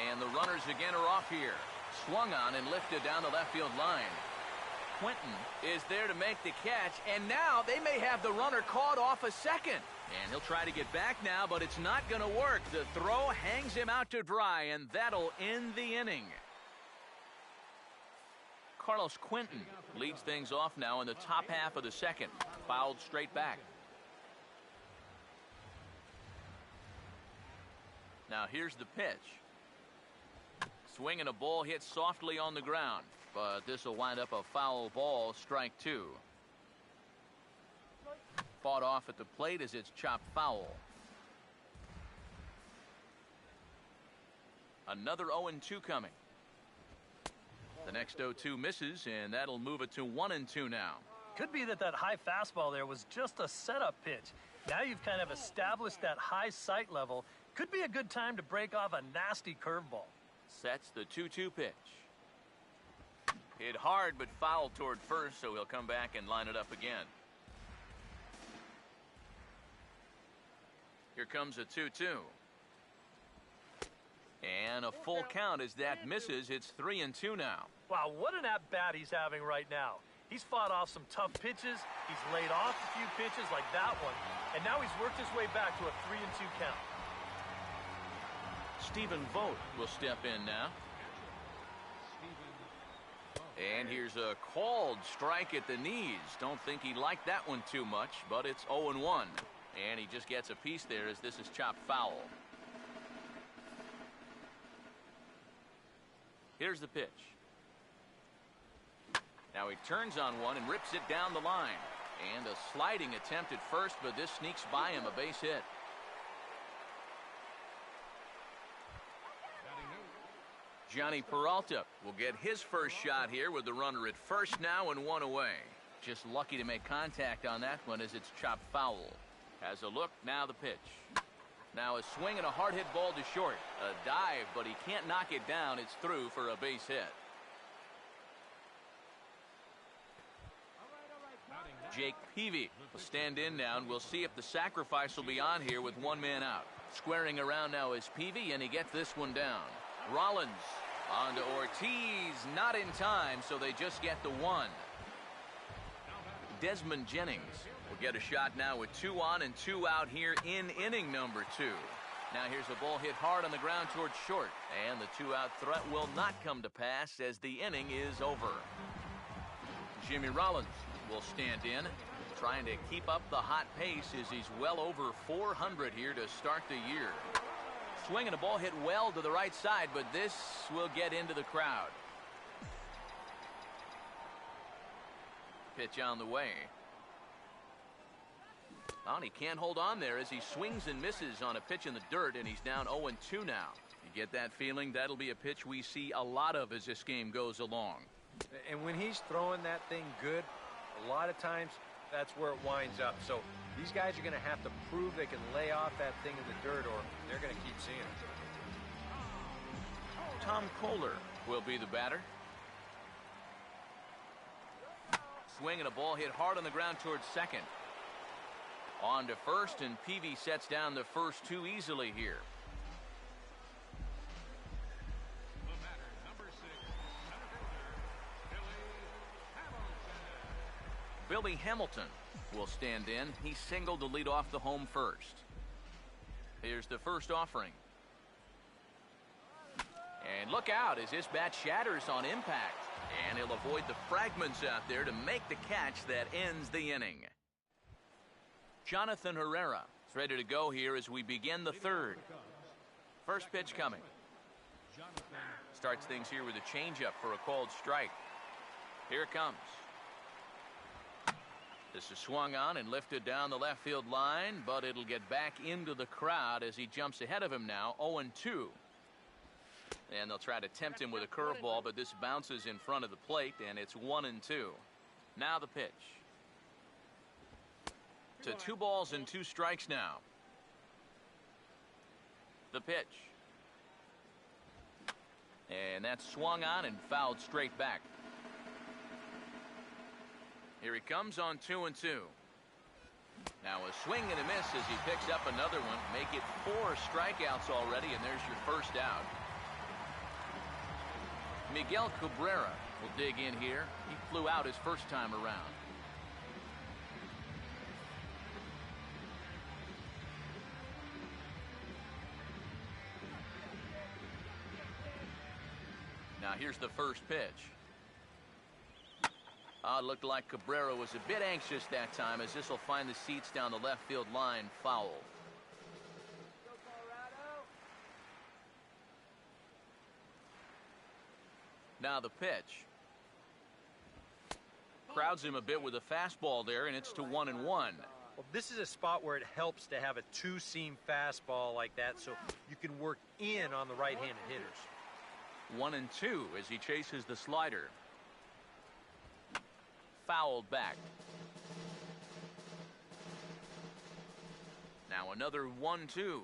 And the runners again are off here. Swung on and lifted down the left field line. Quentin is there to make the catch, and now they may have the runner caught off a second. And he'll try to get back now, but it's not going to work. The throw hangs him out to dry, and that'll end the inning. Carlos Quentin leads things off now in the top half of the second. Fouled straight back. Now here's the pitch. Swing and a ball hit softly on the ground. But this will wind up a foul ball, strike two. Fought off at the plate as it's chopped foul. Another 0-2 coming. The next 0-2 misses, and that'll move it to 1-2 now. Could be that high fastball there was just a setup pitch. Now you've kind of established that high sight level. Could be a good time to break off a nasty curveball. Sets the 2-2 pitch. Hit hard but fouled toward first, so he'll come back and line it up again. Here comes a 2-2. And a full count as that misses. It's 3-2 now. Wow, what an at-bat he's having right now. He's fought off some tough pitches. He's laid off a few pitches like that one. And now he's worked his way back to a 3-2 count. Stephen Vogt will step in now. And here's a called strike at the knees. Don't think he liked that one too much, but it's 0-1. And he just gets a piece there as this is chopped foul. Here's the pitch. Now he turns on one and rips it down the line. And a sliding attempt at first, but this sneaks by him, a base hit. Johnny Peralta will get his first shot here with the runner at first now and one away. Just lucky to make contact on that one as it's chopped foul. Has a look, now the pitch. Now a swing and a hard hit ball to short. A dive, but he can't knock it down. It's through for a base hit. Jake Peavy will stand in now, and we'll see if the sacrifice will be on here with one man out. Squaring around now is Peavy, and he gets this one down. Rollins on to Ortiz, not in time, so they just get the one. Desmond Jennings will get a shot now with 2 on and 2 out here in inning number 2. Now here's a ball hit hard on the ground towards short, and the 2-out threat will not come to pass as the inning is over. Jimmy Rollins will stand in, trying to keep up the hot pace as he's well over 400 here to start the year. swing and a ball hit well to the right side, but this will get into the crowd. Pitch on the way. Oh, and he can't hold on there as he swings and misses on a pitch in the dirt, and he's down 0-2 now. You get that feeling that'll be a pitch we see a lot of as this game goes along. And when he's throwing that thing good, a lot of times that's where it winds up. So these guys are going to have to prove they can lay off that thing in the dirt, or they're going to keep seeing it. Tom Kohler will be the batter. Swing and a ball hit hard on the ground towards second. On to first, and Peavy sets down the first two easily here. The batter, number 6, center fielder, Billy Hamilton will stand in. He singled to lead off the home first. Here's the first offering. And look out as this bat shatters on impact. And he'll avoid the fragments out there to make the catch that ends the inning. Jonathan Herrera is ready to go here as we begin the third. First pitch coming. Starts things here with a changeup for a called strike. Here it comes. This is swung on and lifted down the left field line, but it'll get back into the crowd as he jumps ahead of him now, 0-2. And they'll try to tempt him with a curveball, but this bounces in front of the plate, and it's 1-2. Now the pitch. To 2 balls and 2 strikes now. The pitch. And that's swung on and fouled straight back. Here he comes on 2-2. Now a swing and a miss as he picks up another one. Make it 4 strikeouts already, and there's your first out. Miguel Cabrera will dig in here. He flew out his first time around. Now here's the first pitch. It looked like Cabrera was a bit anxious that time as this will find the seats down the left field line foul. Now the pitch. Crowds him a bit with a fastball there, and it's to 1-1. Well, this is a spot where it helps to have a 2-seam fastball like that so you can work in on the right-handed hitters. 1-2 as he chases the slider. Fouled back. Now another 1-2.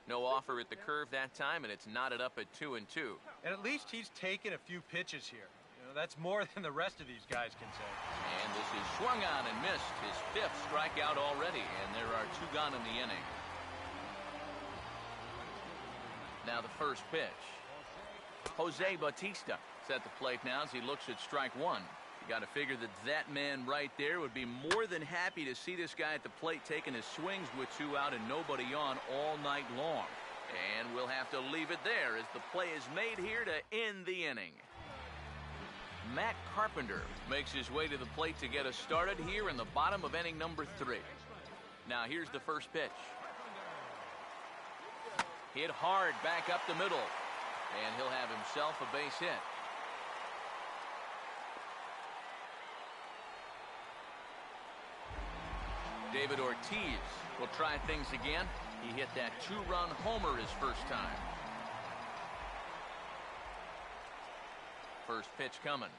No offer at the curve that time, and it's knotted up at 2-2. And at least he's taken a few pitches here. You know, that's more than the rest of these guys can say. And this is swung on and missed. His 5th strikeout already, and there are 2 gone in the inning. Now the first pitch. Jose Bautista is at the plate now as he looks at strike 1. You got to figure that man right there would be more than happy to see this guy at the plate taking his swings with 2 out and nobody on all night long. And we'll have to leave it there as the play is made here to end the inning. Matt Carpenter makes his way to the plate to get us started here in the bottom of inning number 3. Now here's the first pitch. Hit hard back up the middle. And he'll have himself a base hit. David Ortiz will try things again. He hit that 2-run homer his first time. First pitch coming.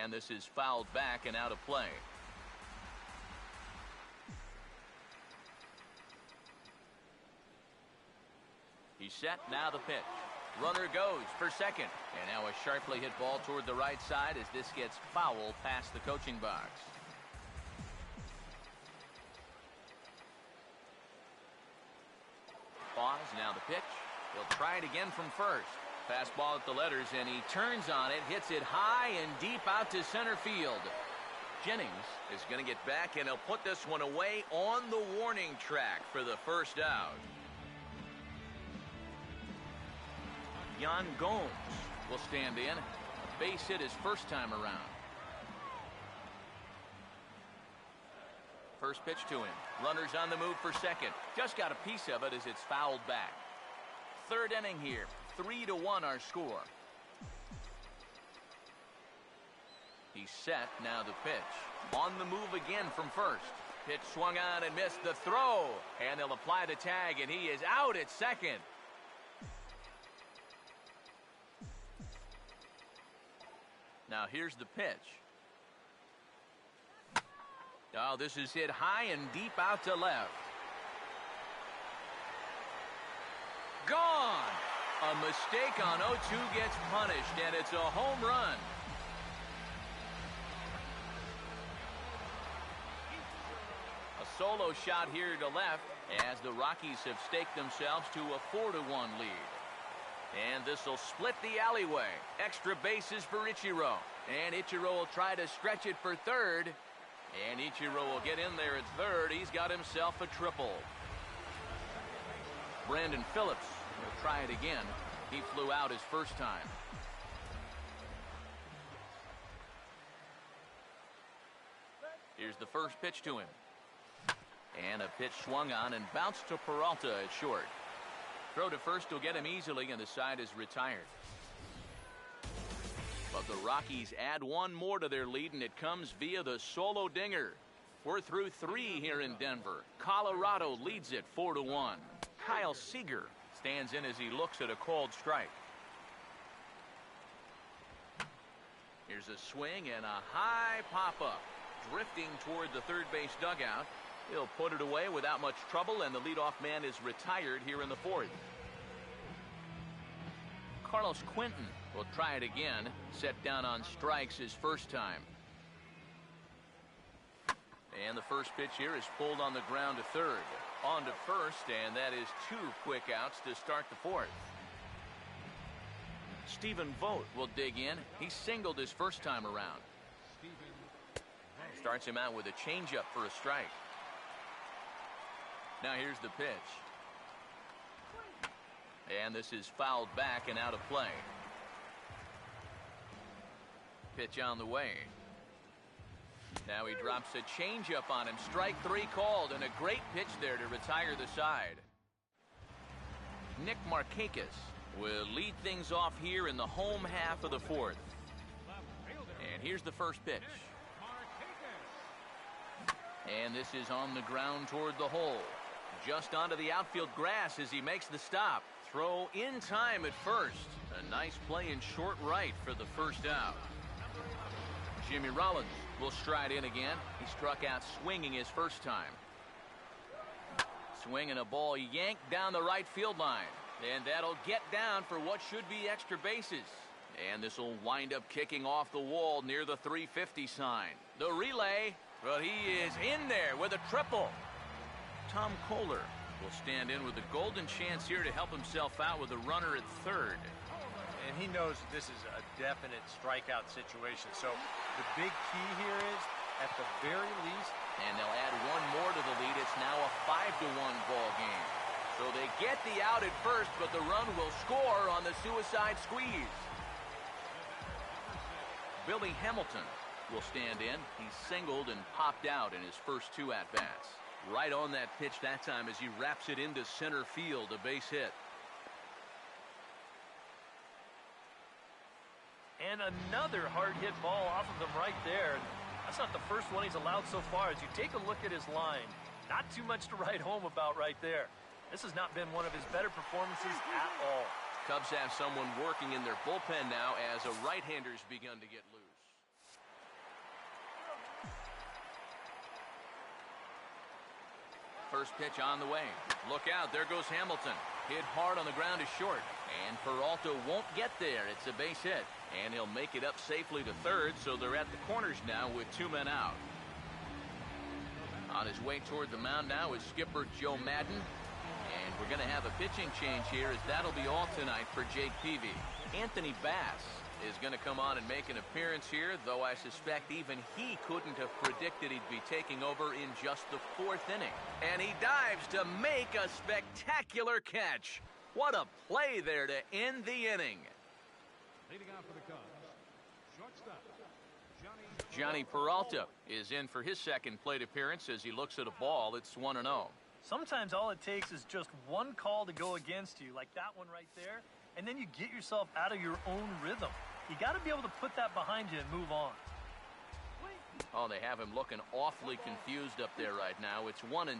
And this is fouled back and out of play. He's set, now the pitch. Runner goes for second. And now a sharply hit ball toward the right side as this gets fouled past the coaching box. Pause, now the pitch. He'll try it again from first. Fastball at the letters, and he turns on it, hits it high and deep out to center field. Jennings is going to get back, and he'll put this one away on the warning track for the first out. Yan Gomes will stand in. A base hit his first time around. first pitch to him. Runners on the move for second. Just got a piece of it as it's fouled back. Third inning here. 3-1 our score. He's set. Now the pitch. On the move again from first. Pitch swung on and missed the throw. And they'll apply the tag, and he is out at second. Now here's the pitch. Oh, this is hit high and deep out to left. Gone! A mistake on 0-2 gets punished, and it's a home run. A solo shot here to left as the Rockies have staked themselves to a 4-1 lead. And this will split the alleyway. Extra bases for Ichiro. And Ichiro will try to stretch it for third. And Ichiro will get in there at third. He's got himself a triple. Brandon Phillips will try it again. He flew out his first time. Here's the first pitch to him. And a pitch swung on and bounced to Peralta at short. Throw to first will get him easily, and the side is retired. But the Rockies add one more to their lead, and it comes via the solo dinger. We're through 3 here in Denver. Colorado leads it 4-1. Kyle Seager stands in as he looks at a called strike. Here's a swing and a high pop-up. Drifting toward the third base dugout. He'll put it away without much trouble, and the leadoff man is retired here in the 4th. Carlos Quentin will try it again. Set down on strikes his first time. And the first pitch here is pulled on the ground to third. On to first, and that is 2 quick outs to start the 4th. Stephen Vogt will dig in. He singled his first time around. Starts him out with a changeup for a strike. Now here's the pitch. And this is fouled back and out of play. Pitch on the way. Now he drops a changeup on him. Strike 3 called, and a great pitch there to retire the side. Nick Markakis will lead things off here in the home half of the 4th. And here's the first pitch. And this is on the ground toward the hole. Just onto the outfield grass as he makes the stop. Throw in time at first. A nice play in short right for the first out. Jimmy Rollins will stride in again. He struck out swinging his first time. Swinging a ball yanked down the right field line. And that'll get down for what should be extra bases. And this will wind up kicking off the wall near the 350 sign. The relay, well, he is in there with a triple. Tom Kohler will stand in with a golden chance here to help himself out with a runner at third. And he knows this is a definite strikeout situation. So the big key here is, at the very least, and they'll add one more to the lead. It's now a 5-1 ball game. So they get the out at first, but the run will score on the suicide squeeze. Billy Hamilton will stand in. He singled and popped out in his first 2 at-bats. Right on that pitch that time as he wraps it into center field, a base hit. And another hard hit ball off of him right there. That's not the first one he's allowed so far. As you take a look at his line, not too much to write home about right there. This has not been one of his better performances at all. Cubs have someone working in their bullpen now as a right-hander's begun to get loose. First pitch on the way. Look out, there goes Hamilton. Hit hard on the ground is short. And Peralta won't get there. It's a base hit. And he'll make it up safely to third, so they're at the corners now with 2 men out. On his way toward the mound now is skipper Joe Madden. And we're going to have a pitching change here, as that'll be all tonight for Jake Peavy. Anthony Bass is going to come on and make an appearance here, though I suspect even he couldn't have predicted he'd be taking over in just the 4th inning. And he dives to make a spectacular catch. What a play there to end the inning. Leading off for the Cubs, shortstop, Johnny Peralta is in for his second plate appearance as he looks at a ball. It's 1-0. Sometimes all it takes is just one call to go against you, like that one right there, and then you get yourself out of your own rhythm. You got to be able to put that behind you and move on. Oh, they have him looking awfully confused up there right now. It's 1-2.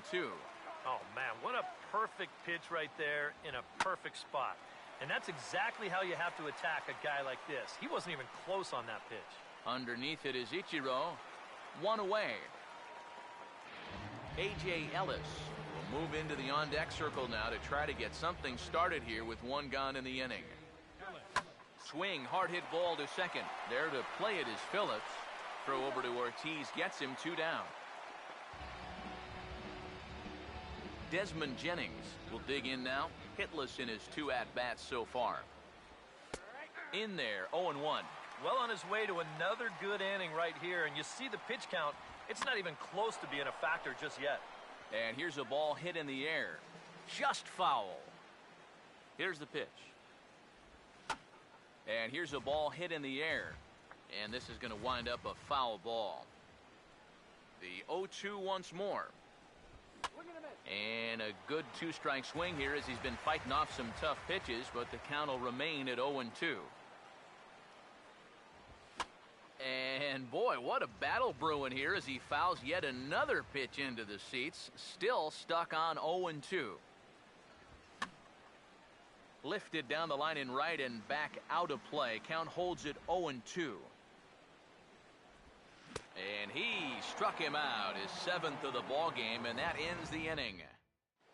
Oh, man, what a perfect pitch right there in a perfect spot. And that's exactly how you have to attack a guy like this. He wasn't even close on that pitch. Underneath it is Ichiro. One away. A.J. Ellis will move into the on-deck circle now to try to get something started here with one gone in the inning. Swing, hard hit ball to second. There to play it is Phillips. Throw over to Ortiz gets him 2 down. Desmond Jennings will dig in now. Hitless in his 2 at-bats so far. In there, 0-1. Well on his way to another good inning right here, and you see the pitch count. It's not even close to being a factor just yet. And here's a ball hit in the air. Just foul. Here's the pitch. And here's a ball hit in the air. And this is going to wind up a foul ball. The 0-2 once more. And a good 2-strike swing here as he's been fighting off some tough pitches, but the count will remain at 0-2. And boy, what a battle brewing here as he fouls yet another pitch into the seats. Still stuck on 0-2. Lifted down the line in right and back out of play. Count holds it 0-2. And he struck him out, his 7th of the ball game, and that ends the inning.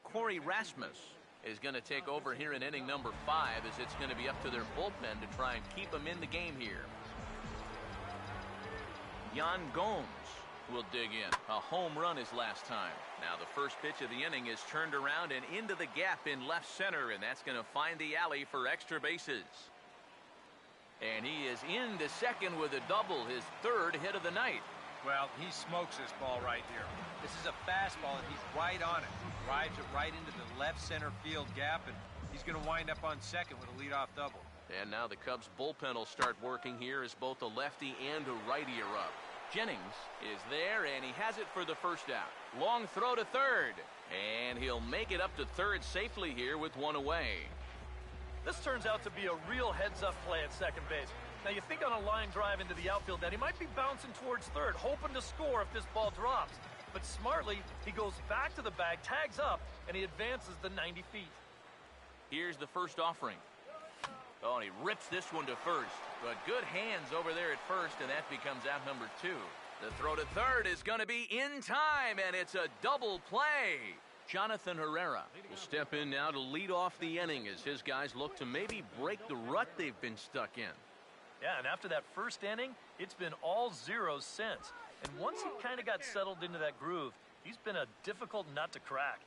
Corey Rasmus is going to take over here in inning number 5 as it's going to be up to their bullpen to try and keep him in the game here. Yan Gomes will dig in. A home run his last time. Now the first pitch of the inning is turned around and into the gap in left center, and that's going to find the alley for extra bases. And he is into second with a double, his 3rd hit of the night. Well, he smokes this ball right here. This is a fastball, and he's right on it. Drives it right into the left center field gap, and he's going to wind up on second with a leadoff double. And now the Cubs bullpen will start working here as both a lefty and a righty are up. Jennings is there, and he has it for the first out. Long throw to third, and he'll make it up to third safely here with 1 away. This turns out to be a real heads-up play at second base. Now, you think on a line drive into the outfield that he might be bouncing towards third, hoping to score if this ball drops. But smartly, he goes back to the bag, tags up, and he advances the 90 feet. Here's the first offering. Oh, and he rips this one to first. But good hands over there at first, and that becomes out number 2. The throw to third is going to be in time, and it's a double play. Jonathan Herrera will step in now to lead off the inning as his guys look to maybe break the rut they've been stuck in. Yeah, and after that first inning, it's been all zeros since. And once he kind of got settled into that groove, he's been a difficult nut to crack.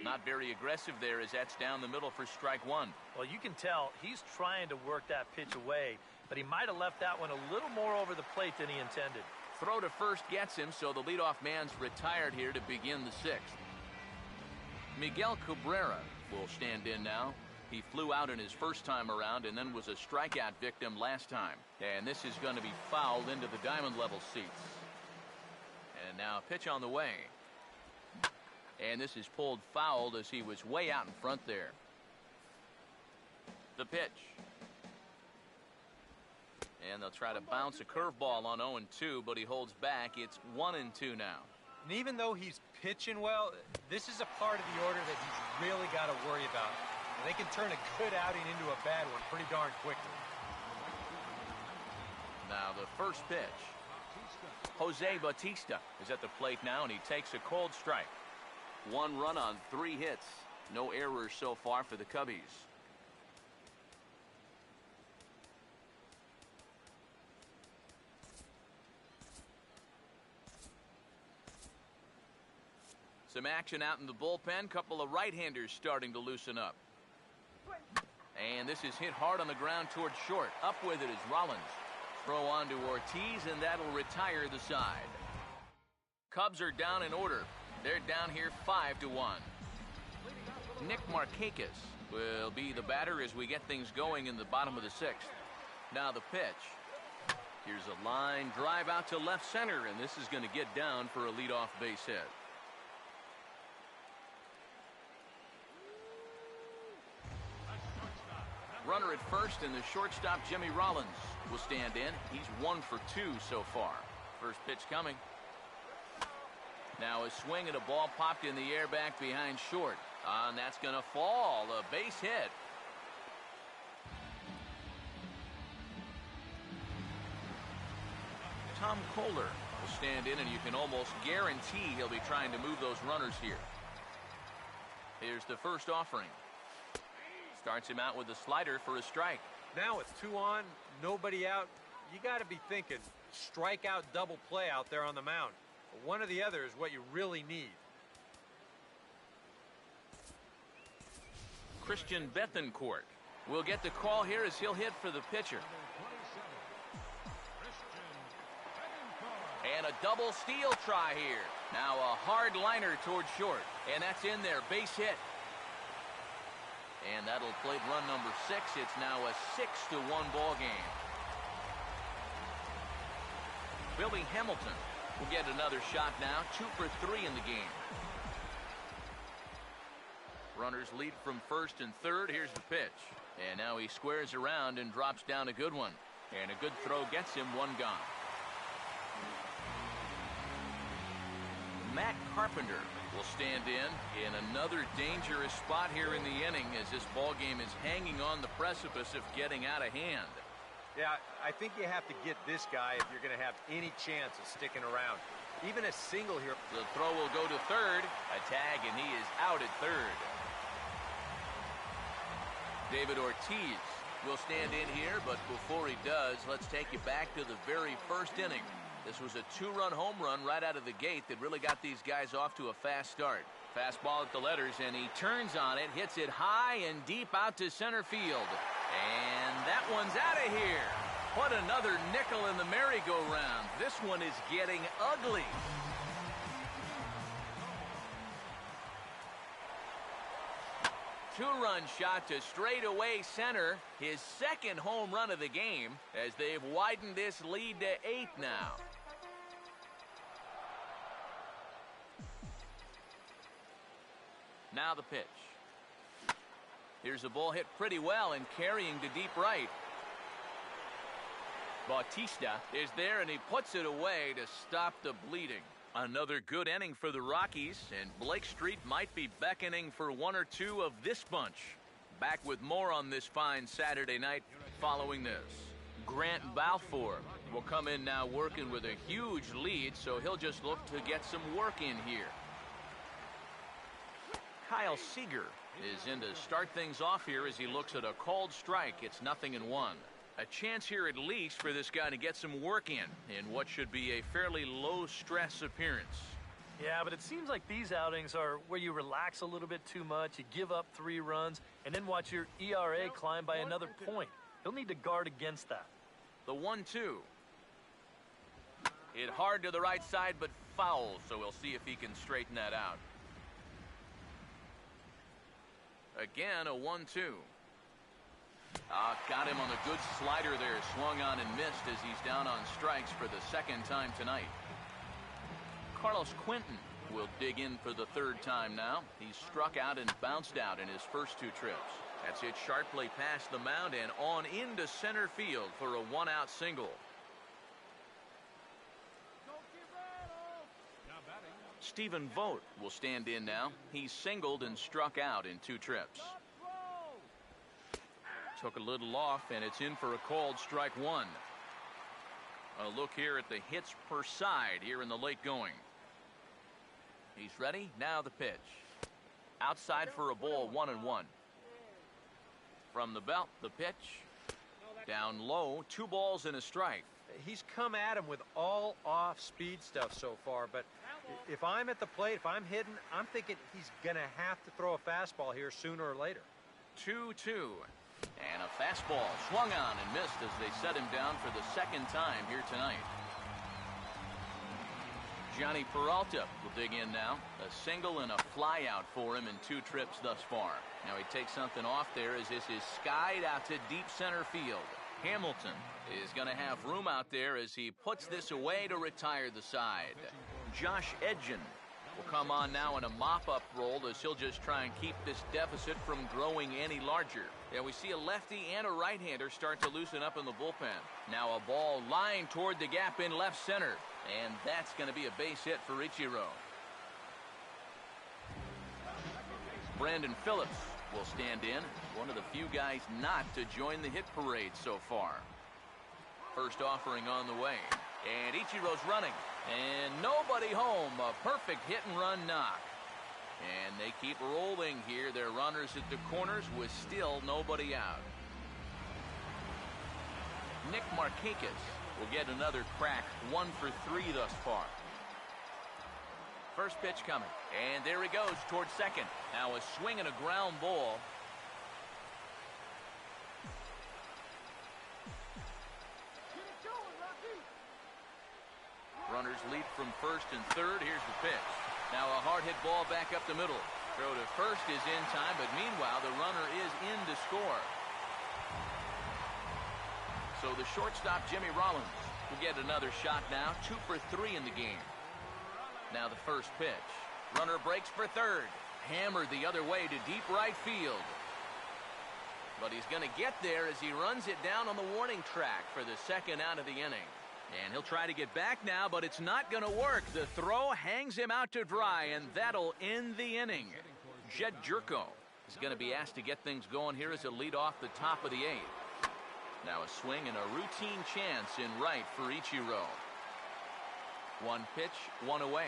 Not very aggressive there as that's down the middle for strike 1. Well, you can tell he's trying to work that pitch away, but he might have left that one a little more over the plate than he intended. Throw to first gets him, so the leadoff man's retired here to begin the 6th. Miguel Cabrera will stand in now. He flew out in his first time around and then was a strikeout victim last time. And this is going to be fouled into the diamond level seats. And now a pitch on the way. And this is pulled fouled as he was way out in front there. The pitch. And they'll try to bounce a curveball on 0-2, but he holds back. It's 1-2 now. And even though he's pitching well, this is a part of the order that he's really got to worry about. And they can turn a good outing into a bad one pretty darn quickly. Now the first pitch. Jose Bautista is at the plate now, and he takes a cold strike. 1 run on 3 hits. No errors so far for the Cubbies. Some action out in the bullpen. Couple of right-handers starting to loosen up. And this is hit hard on the ground towards short. Up with it is Rollins. Throw on to Ortiz, and that'll retire the side. Cubs are down in order. They're down here 5-1. Nick Markakis will be the batter as we get things going in the bottom of the 6th. Now the pitch. Here's a line drive out to left center, and this is going to get down for a leadoff base hit. Runner at first, and the shortstop, Jimmy Rollins, will stand in. He's 1 for 2 so far. First pitch coming. Now a swing and a ball popped in the air back behind short. And that's going to fall. A base hit. Tom Kohler will stand in, and you can almost guarantee he'll be trying to move those runners here. Here's the first offering. Starts him out with a slider for a strike. Now it's 2 on, nobody out. You got to be thinking strikeout double play out there on the mound. One or the other is what you really need. Christian Bethancourt will get the call here as he'll hit for the pitcher. And a double steal try here. Now a hard liner towards short. And that's in there. Base hit. And that'll plate run number 6. It's now a 6-1 ball game. Billy Hamilton will get another shot now. 2 for 3 in the game. Runners lead from first and third. Here's the pitch. And now he squares around and drops down a good one. And a good throw gets him 1 gone. Matt Carpenter will stand in another dangerous spot here in the inning as this ball game is hanging on the precipice of getting out of hand. Yeah, I think you have to get this guy if you're going to have any chance of sticking around. Even a single here. The throw will go to third. A tag, and he is out at third. David Ortiz will stand in here, but before he does, let's take you back to the very first inning. This was a 2-run home run right out of the gate that really got these guys off to a fast start. Fastball at the letters, and he turns on it, hits it high and deep out to center field. And that one's out of here. What another nickel in the merry-go-round. This one is getting ugly. Two-run shot to straightaway center. His second home run of the game as they've widened this lead to 8 now. Now the pitch. Here's the ball hit pretty well and carrying to deep right. Bautista is there, and he puts it away to stop the bleeding. Another good inning for the Rockies, and Blake Street might be beckoning for 1 or 2 of this bunch. Back with more on this fine Saturday night following this. Grant Balfour will come in now working with a huge lead, so he'll just look to get some work in here. Kyle Seager is in to start things off here as he looks at a called strike. It's 0-1. A chance here at least for this guy to get some work in what should be a fairly low-stress appearance. Yeah, but it seems like these outings are where you relax a little bit too much, you give up 3 runs, and then watch your ERA climb by another point. He'll need to guard against that. The 1-2. Hit hard to the right side, but foul, so we'll see if he can straighten that out. Again, a 1-2. Got him on a good slider there. Swung on and missed as he's down on strikes for the second time tonight. Carlos Quentin will dig in for the 3rd time now. He's struck out and bounced out in his first 2 trips. That's hit sharply past the mound and on into center field for a 1-out single. Stephen Vogt will stand in now. He's singled and struck out in 2 trips. Took a little off, and it's in for a called strike 1. A look here at the hits per side here in the late going. He's ready. Now the pitch. Outside for a ball, 1-1. From the belt, the pitch. Down low, 2 balls and a strike. He's come at him with all off-speed stuff so far, but if I'm at the plate, if I'm hitting, I'm thinking he's going to have to throw a fastball here sooner or later. 2-2. And a fastball swung on and missed as they set him down for the 2nd time here tonight. Johnny Peralta will dig in now. A single and a fly out for him in 2 trips thus far. Now he takes something off there as this is skied out to deep center field. Hamilton is going to have room out there as he puts this away to retire the side. Josh Edgen will come on now in a mop-up role as he'll just try and keep this deficit from growing any larger. Yeah, we see a lefty and a right-hander start to loosen up in the bullpen. Now a ball lined toward the gap in left center, and that's going to be a base hit for Ichiro. Brandon Phillips will stand in, one of the few guys not to join the hit parade so far. First offering on the way, and Ichiro's running, and nobody home. A perfect hit and run knock, and they keep rolling here. Their runners at the corners with still nobody out. Nick Markakis will get another crack, 1 for 3 thus far. First pitch coming, and there he goes towards second. Now a swing and a ground ball. Runners lead from first and third. Here's the pitch. Now a hard hit ball back up the middle. Throw to first is in time, but meanwhile the runner is in to score. So the shortstop Jimmy Rollins will get another shot now. 2 for 3 in the game. Now the first pitch. Runner breaks for third. Hammered the other way to deep right field. But he's going to get there as he runs it down on the warning track for the second out of the inning. And he'll try to get back now, but it's not going to work. The throw hangs him out to dry, and that'll end the inning. Jed Jerko is going to be asked to get things going here as a lead off the top of the 8th. Now a swing and a routine chance in right for Ichiro. 1 pitch, 1 away.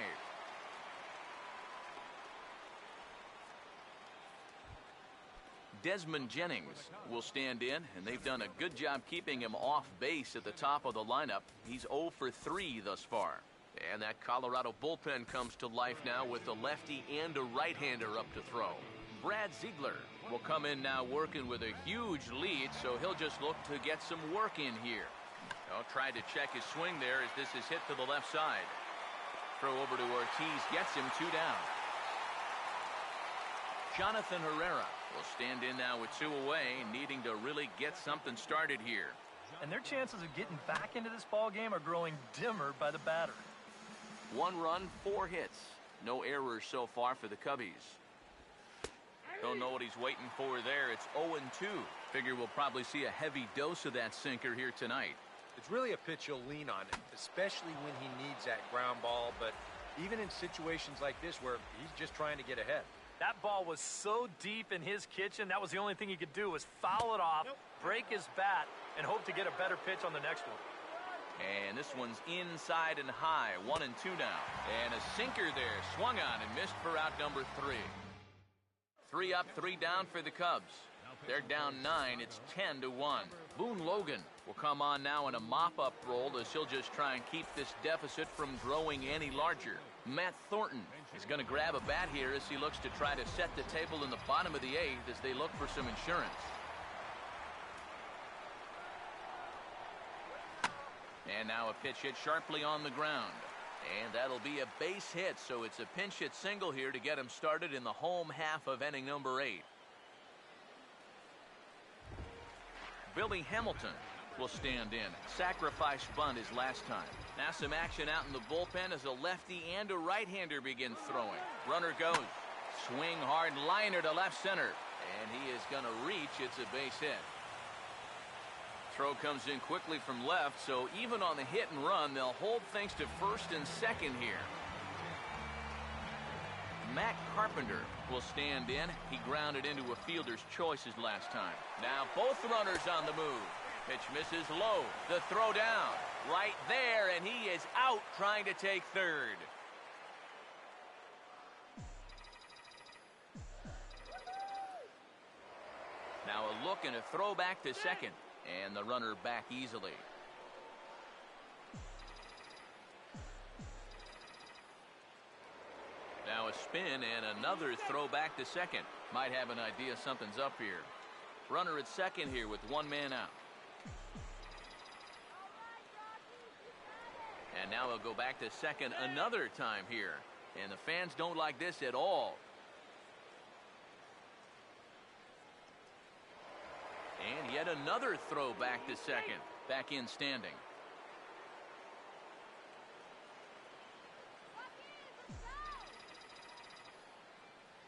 Desmond Jennings will stand in, and they've done a good job keeping him off base at the top of the lineup. He's 0 for 3 thus far. And that Colorado bullpen comes to life now with a lefty and a right-hander up to throw. Brad Ziegler will come in now working with a huge lead, so he'll just look to get some work in here. Tried to check his swing there as this is hit to the left side. Throw over to Ortiz gets him 2 down. Jonathan Herrera will stand in now with 2 away, needing to really get something started here. And their chances of getting back into this ball game are growing dimmer by the batter. 1 run, 4 hits. No errors so far for the Cubbies. Don't know what he's waiting for there. It's 0-2. Figure we'll probably see a heavy dose of that sinker here tonight. It's really a pitch you'll lean on, especially when he needs that ground ball, but even in situations like this where he's just trying to get ahead. That ball was so deep in his kitchen, that was the only thing he could do was foul it off, break his bat, and hope to get a better pitch on the next one. And this one's inside and high, 1-2 now. And a sinker there, swung on and missed for out number 3. 3 up, 3 down for the Cubs. They're down 9, it's 10-1. Boone Logan will come on now in a mop-up role as he'll just try and keep this deficit from growing any larger. Matt Thornton is going to grab a bat here as he looks to try to set the table in the bottom of the 8th as they look for some insurance. And now a pitch hit sharply on the ground. And that'll be a base hit, so it's a pinch hit single here to get him started in the home half of inning number 8. Billy Hamilton will stand in. Sacrifice bunt his last time. Now some action out in the bullpen as a lefty and a right-hander begin throwing. Runner goes. Swing hard liner to left center. And he is going to reach. It's a base hit. Throw comes in quickly from left, so even on the hit and run, they'll hold things to first and second here. Matt Carpenter will stand in. He grounded into a fielder's choice his last time. Now both runners on the move. Pitch misses low. The throw down. Right there, and he is out trying to take third. Now a look and a throw back to second. And the runner back easily. Now a spin and another throw back to second. Might have an idea something's up here. Runner at second here with 1 man out. And now he'll go back to second another time here. And the fans don't like this at all. And yet another throw back to second. Back in standing.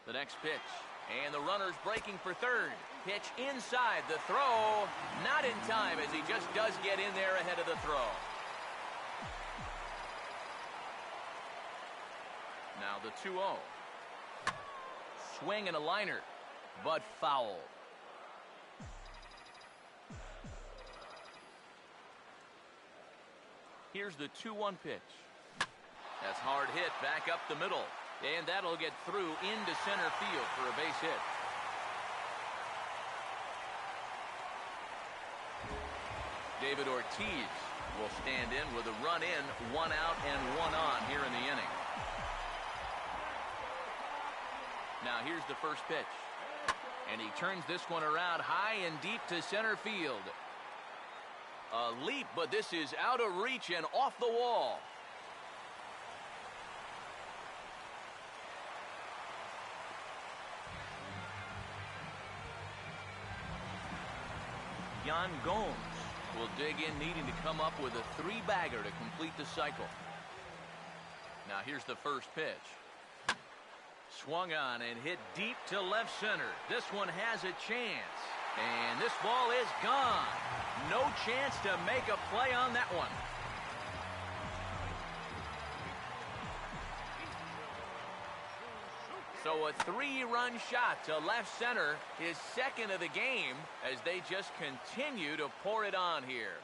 The next pitch. And the runner's breaking for third. Pitch inside. The throw. Not in time as he just does get in there ahead of the throw. Now the 2-0. Swing and a liner. But foul. Here's the 2-1 pitch. That's hard hit back up the middle. And that'll get through into center field for a base hit. David Ortiz will stand in with a run in, 1 out and 1 on here in the inning. Now here's the first pitch. And he turns this one around high and deep to center field. A leap, but this is out of reach and off the wall. Yan Gomes will dig in, needing to come up with a 3-bagger to complete the cycle. Now here's the first pitch. Swung on and hit deep to left center. This one has a chance. And this ball is gone. No chance to make a play on that one. So a 3-run shot to left center, his second of the game, as they just continue to pour it on here.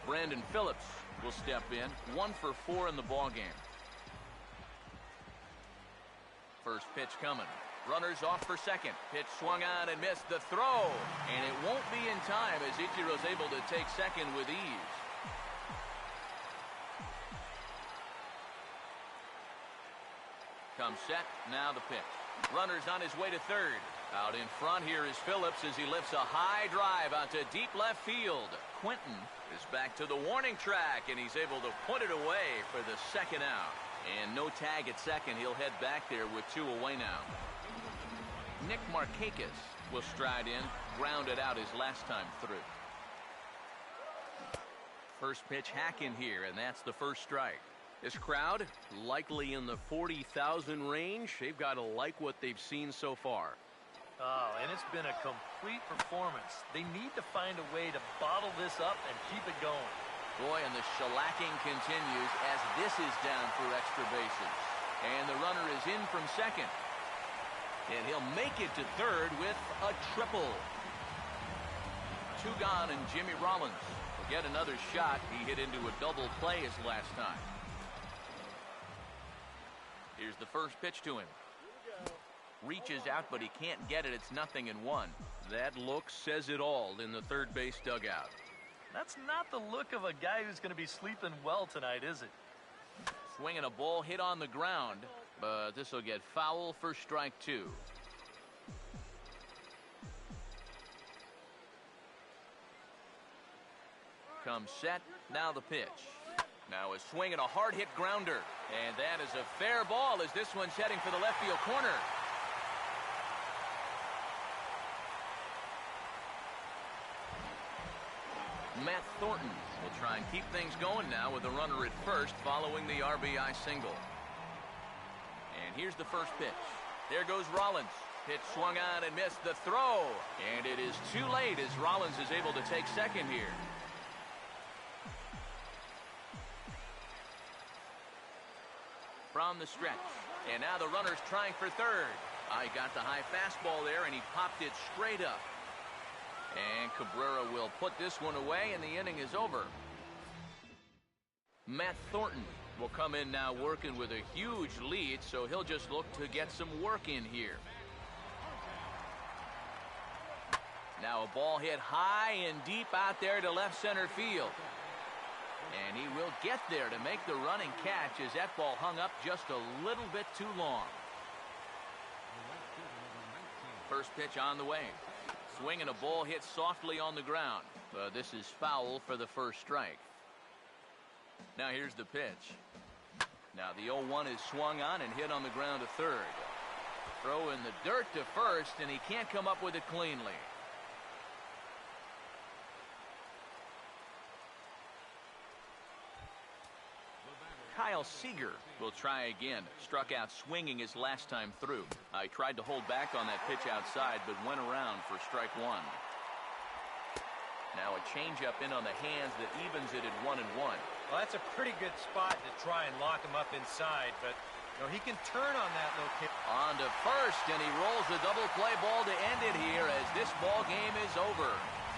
Brandon Phillips will step in, 1 for 4 in the ballgame. First pitch coming. Runners off for second. Pitch swung on and missed. The throw. And it won't be in time as Ichiro's able to take second with ease. Comes set. Now the pitch. Runners on his way to third. Out in front here is Phillips as he lifts a high drive out to deep left field. Quinton is back to the warning track, and he's able to put it away for the second out. And no tag at second. He'll head back there with 2 away now. Nick Markakis will stride in, grounded out his last time through. First pitch hack in here, and that's the first strike. This crowd, likely in the 40,000 range. They've got to like what they've seen so far. Oh, and it's been a complete performance. They need to find a way to bottle this up and keep it going. Boy, and the shellacking continues as this is down for extra bases. And the runner is in from second. And he'll make it to third with a triple. 2 gone, and Jimmy Rollins will get another shot. He hit into a double play his last time. Here's the first pitch to him. Reaches out, but he can't get it. It's 0-1. That look says it all in the third base dugout. That's not the look of a guy who's going to be sleeping well tonight, is it? Swinging a ball hit on the ground, but this will get foul for strike 2. Comes set. Now the pitch. Now a swing and a hard hit grounder. And that is a fair ball as this one's heading for the left field corner. Matt Thornton will try and keep things going now with the runner at first following the RBI single. And here's the first pitch. There goes Rollins. Pitch swung on and missed. The throw. And it is too late as Rollins is able to take second here. From the stretch. And now the runner's trying for third. He got the high fastball there and he popped it straight up. And Cabrera will put this one away, and the inning is over. Matt Thornton will come in now working with a huge lead, so he'll just look to get some work in here. Now a ball hit high and deep out there to left center field. And he will get there to make the running catch as that ball hung up just a little bit too long. First pitch on the way. Swing and a ball hit softly on the ground. This is foul for the first strike. Now here's the pitch. Now the 0-1 is swung on and hit on the ground to third. Throw in the dirt to first, and he can't come up with it cleanly. Kyle Seager will try again. Struck out swinging his last time through. I tried to hold back on that pitch outside, but went around for strike one. Now a changeup in on the hands that evens it at 1-1. Well, that's a pretty good spot to try and lock him up inside, but you know, he can turn on that little kick. On to first, and he rolls a double play ball to end it here as this ball game is over.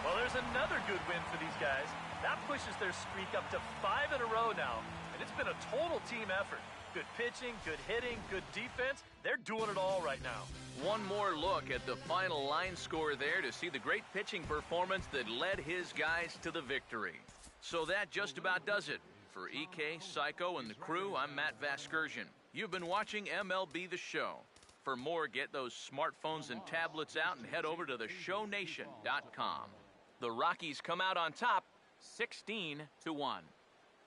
Well, there's another good win for these guys. That pushes their streak up to 5 in a row now, and it's been a total team effort. Good pitching, good hitting, good defense. They're doing it all right now. One more look at the final line score there to see the great pitching performance that led his guys to the victory. So that just about does it. For EK, Psycho, and the crew, I'm Matt Vasgersian. You've been watching MLB The Show. For more, get those smartphones and tablets out and head over to theshownation.com. The Rockies come out on top, 16-1.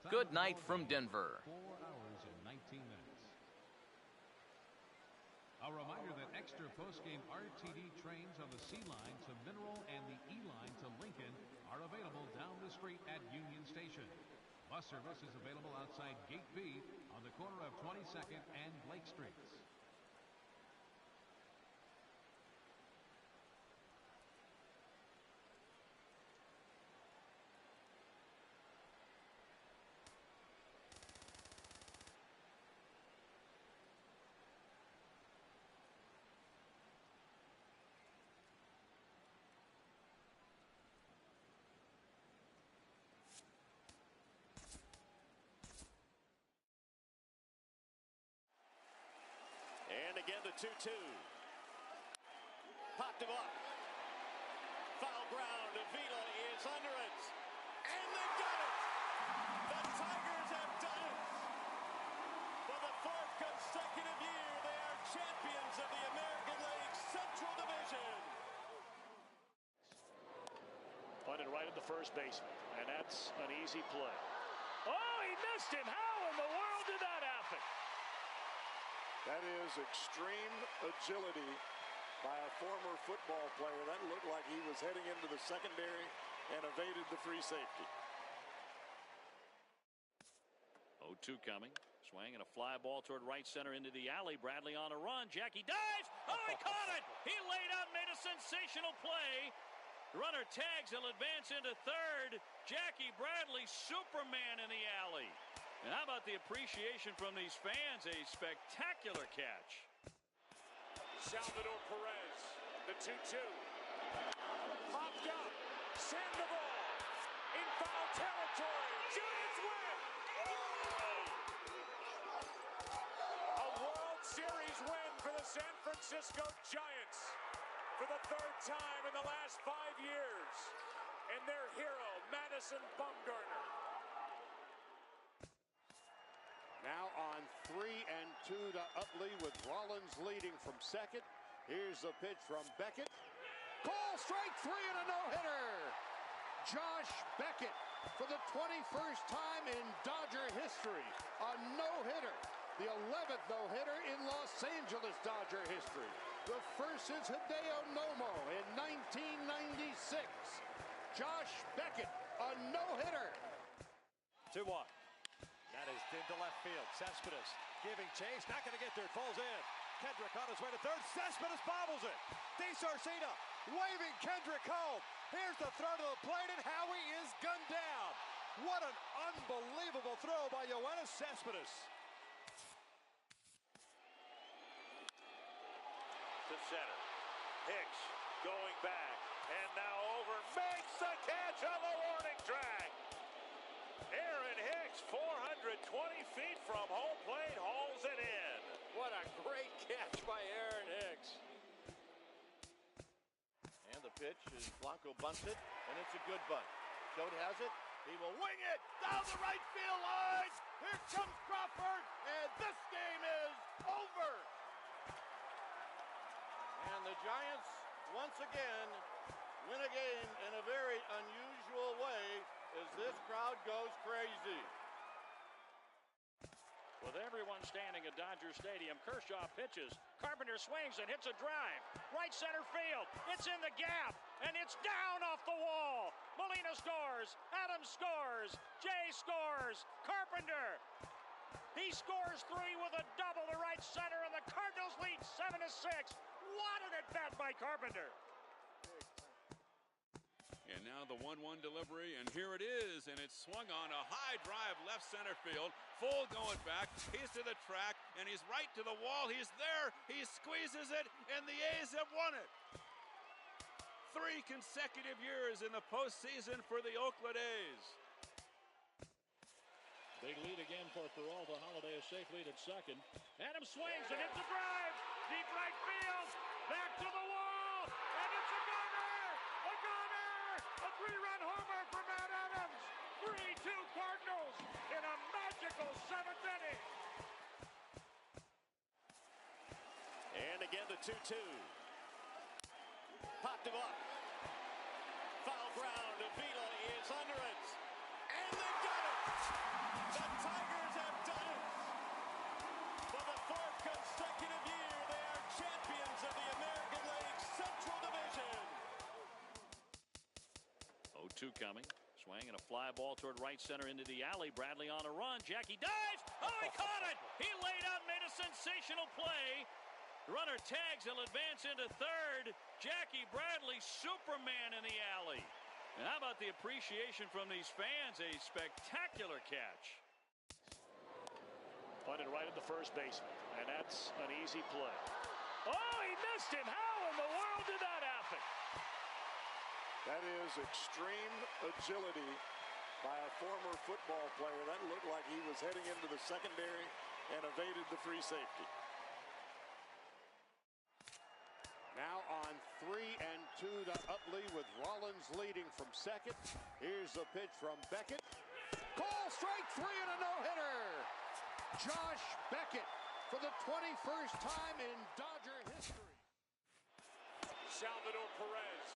Good night from Denver. 4 hours and 19 minutes. A reminder that extra post-game RTD trains on the C line to Mineral and the E line to Lincoln are available down the street at Union Station. Bus service is available outside Gate B on the corner of 22nd and Blake Streets. And again the 2-2. Popped him up. Foul ground. Avila is under it. And they've done it. The Tigers have done it. For the 4th consecutive year, they are champions of the American League Central Division. Punted right at the first baseman, and that's an easy play. Oh, he missed him. How in the world did that happen? That is extreme agility by a former football player. That looked like he was heading into the secondary and evaded the free safety. 0-2 coming. Swing and a fly ball toward right center into the alley. Bradley on a run. Jackie dives. Oh, he caught it. He laid out, made a sensational play. The runner tags. He'll advance into third. Jackie Bradley, Superman in the alley. And how about the appreciation from these fans? A spectacular catch. Salvador Perez, the 2-2. Popped up. Sandoval in foul territory. Giants win. A World Series win for the San Francisco Giants for the 3rd time in the last 5 years. And their hero, Madison Bumgarner. Now on 3-2 to Utley with Rollins leading from second. Here's the pitch from Beckett. Call strike 3 and a no-hitter. Josh Beckett for the 21st time in Dodger history. A no-hitter. The 11th no-hitter in Los Angeles Dodger history. The first since Hideo Nomo in 1996. Josh Beckett, a no-hitter. 2-1. That is into left field. Cespedes giving chase. Not going to get there. It falls in. Kendrick on his way to third. Cespedes bobbles it. DeSarcina waving Kendrick home. Here's the throw to the plate, and Howie is gunned down. What an unbelievable throw by Yoenis Cespedes. To center. Hicks going back. And now over. Makes the catch on the warning track. Aaron Hicks, 420 feet from home plate, hauls it in. What a great catch by Aaron Hicks. And the pitch is Blanco bunts it, and it's a good bunt. Choate has it. He will wing it down the right field line. Here comes Crawford, and this game is over. And the Giants, once again, win a game in a very unusual way as this crowd goes crazy. With everyone standing at Dodger Stadium, Kershaw pitches. Carpenter swings and hits a drive. Right center field. It's in the gap, and it's down off the wall. Molina scores. Adams scores. Jay scores. Carpenter. He scores 3 with a double to right center, and the Cardinals lead 7-6. What an at-bat by Carpenter. And now the 1-1 delivery, and here it is, and it's swung on a high drive left center field. Full going back. He's to the track, and he's right to the wall. He's there. He squeezes it, and the A's have won it. 3 consecutive years in the postseason for the Oakland A's. Big lead again for Peralta. Holiday a safe lead at second. Adams swings and hits a drive. Deep right field. Back to the wall. And it's a gunner. A gunner. A 3-run homer for Matt Adams. 3-2 Cardinals in a magical 7th inning. And again the 2-2. Popped him up. Foul ground. Avila is under it. And they got it. The Tigers have done it. For the 4th consecutive year, they are champions of the American League Central Division. 0-2 coming. Swing and a fly ball toward right center into the alley. Bradley on a run. Jackie dives. Oh, he caught it. He laid out, made a sensational play. Runner tags. He'll advance into third. Jackie Bradley, Superman in the alley. And how about the appreciation from these fans? A spectacular catch. Punted right at the first baseman, and that's an easy play. Oh, he missed him. How in the world did that happen? That is extreme agility by a former football player. That looked like he was heading into the secondary and evaded the free safety. Now on 3-2 to Utley with Rollins leading from second. Here's the pitch from Beckett. Call strike 3 and a no-hitter. Josh Beckett for the 21st time in Dodger history. Salvador Perez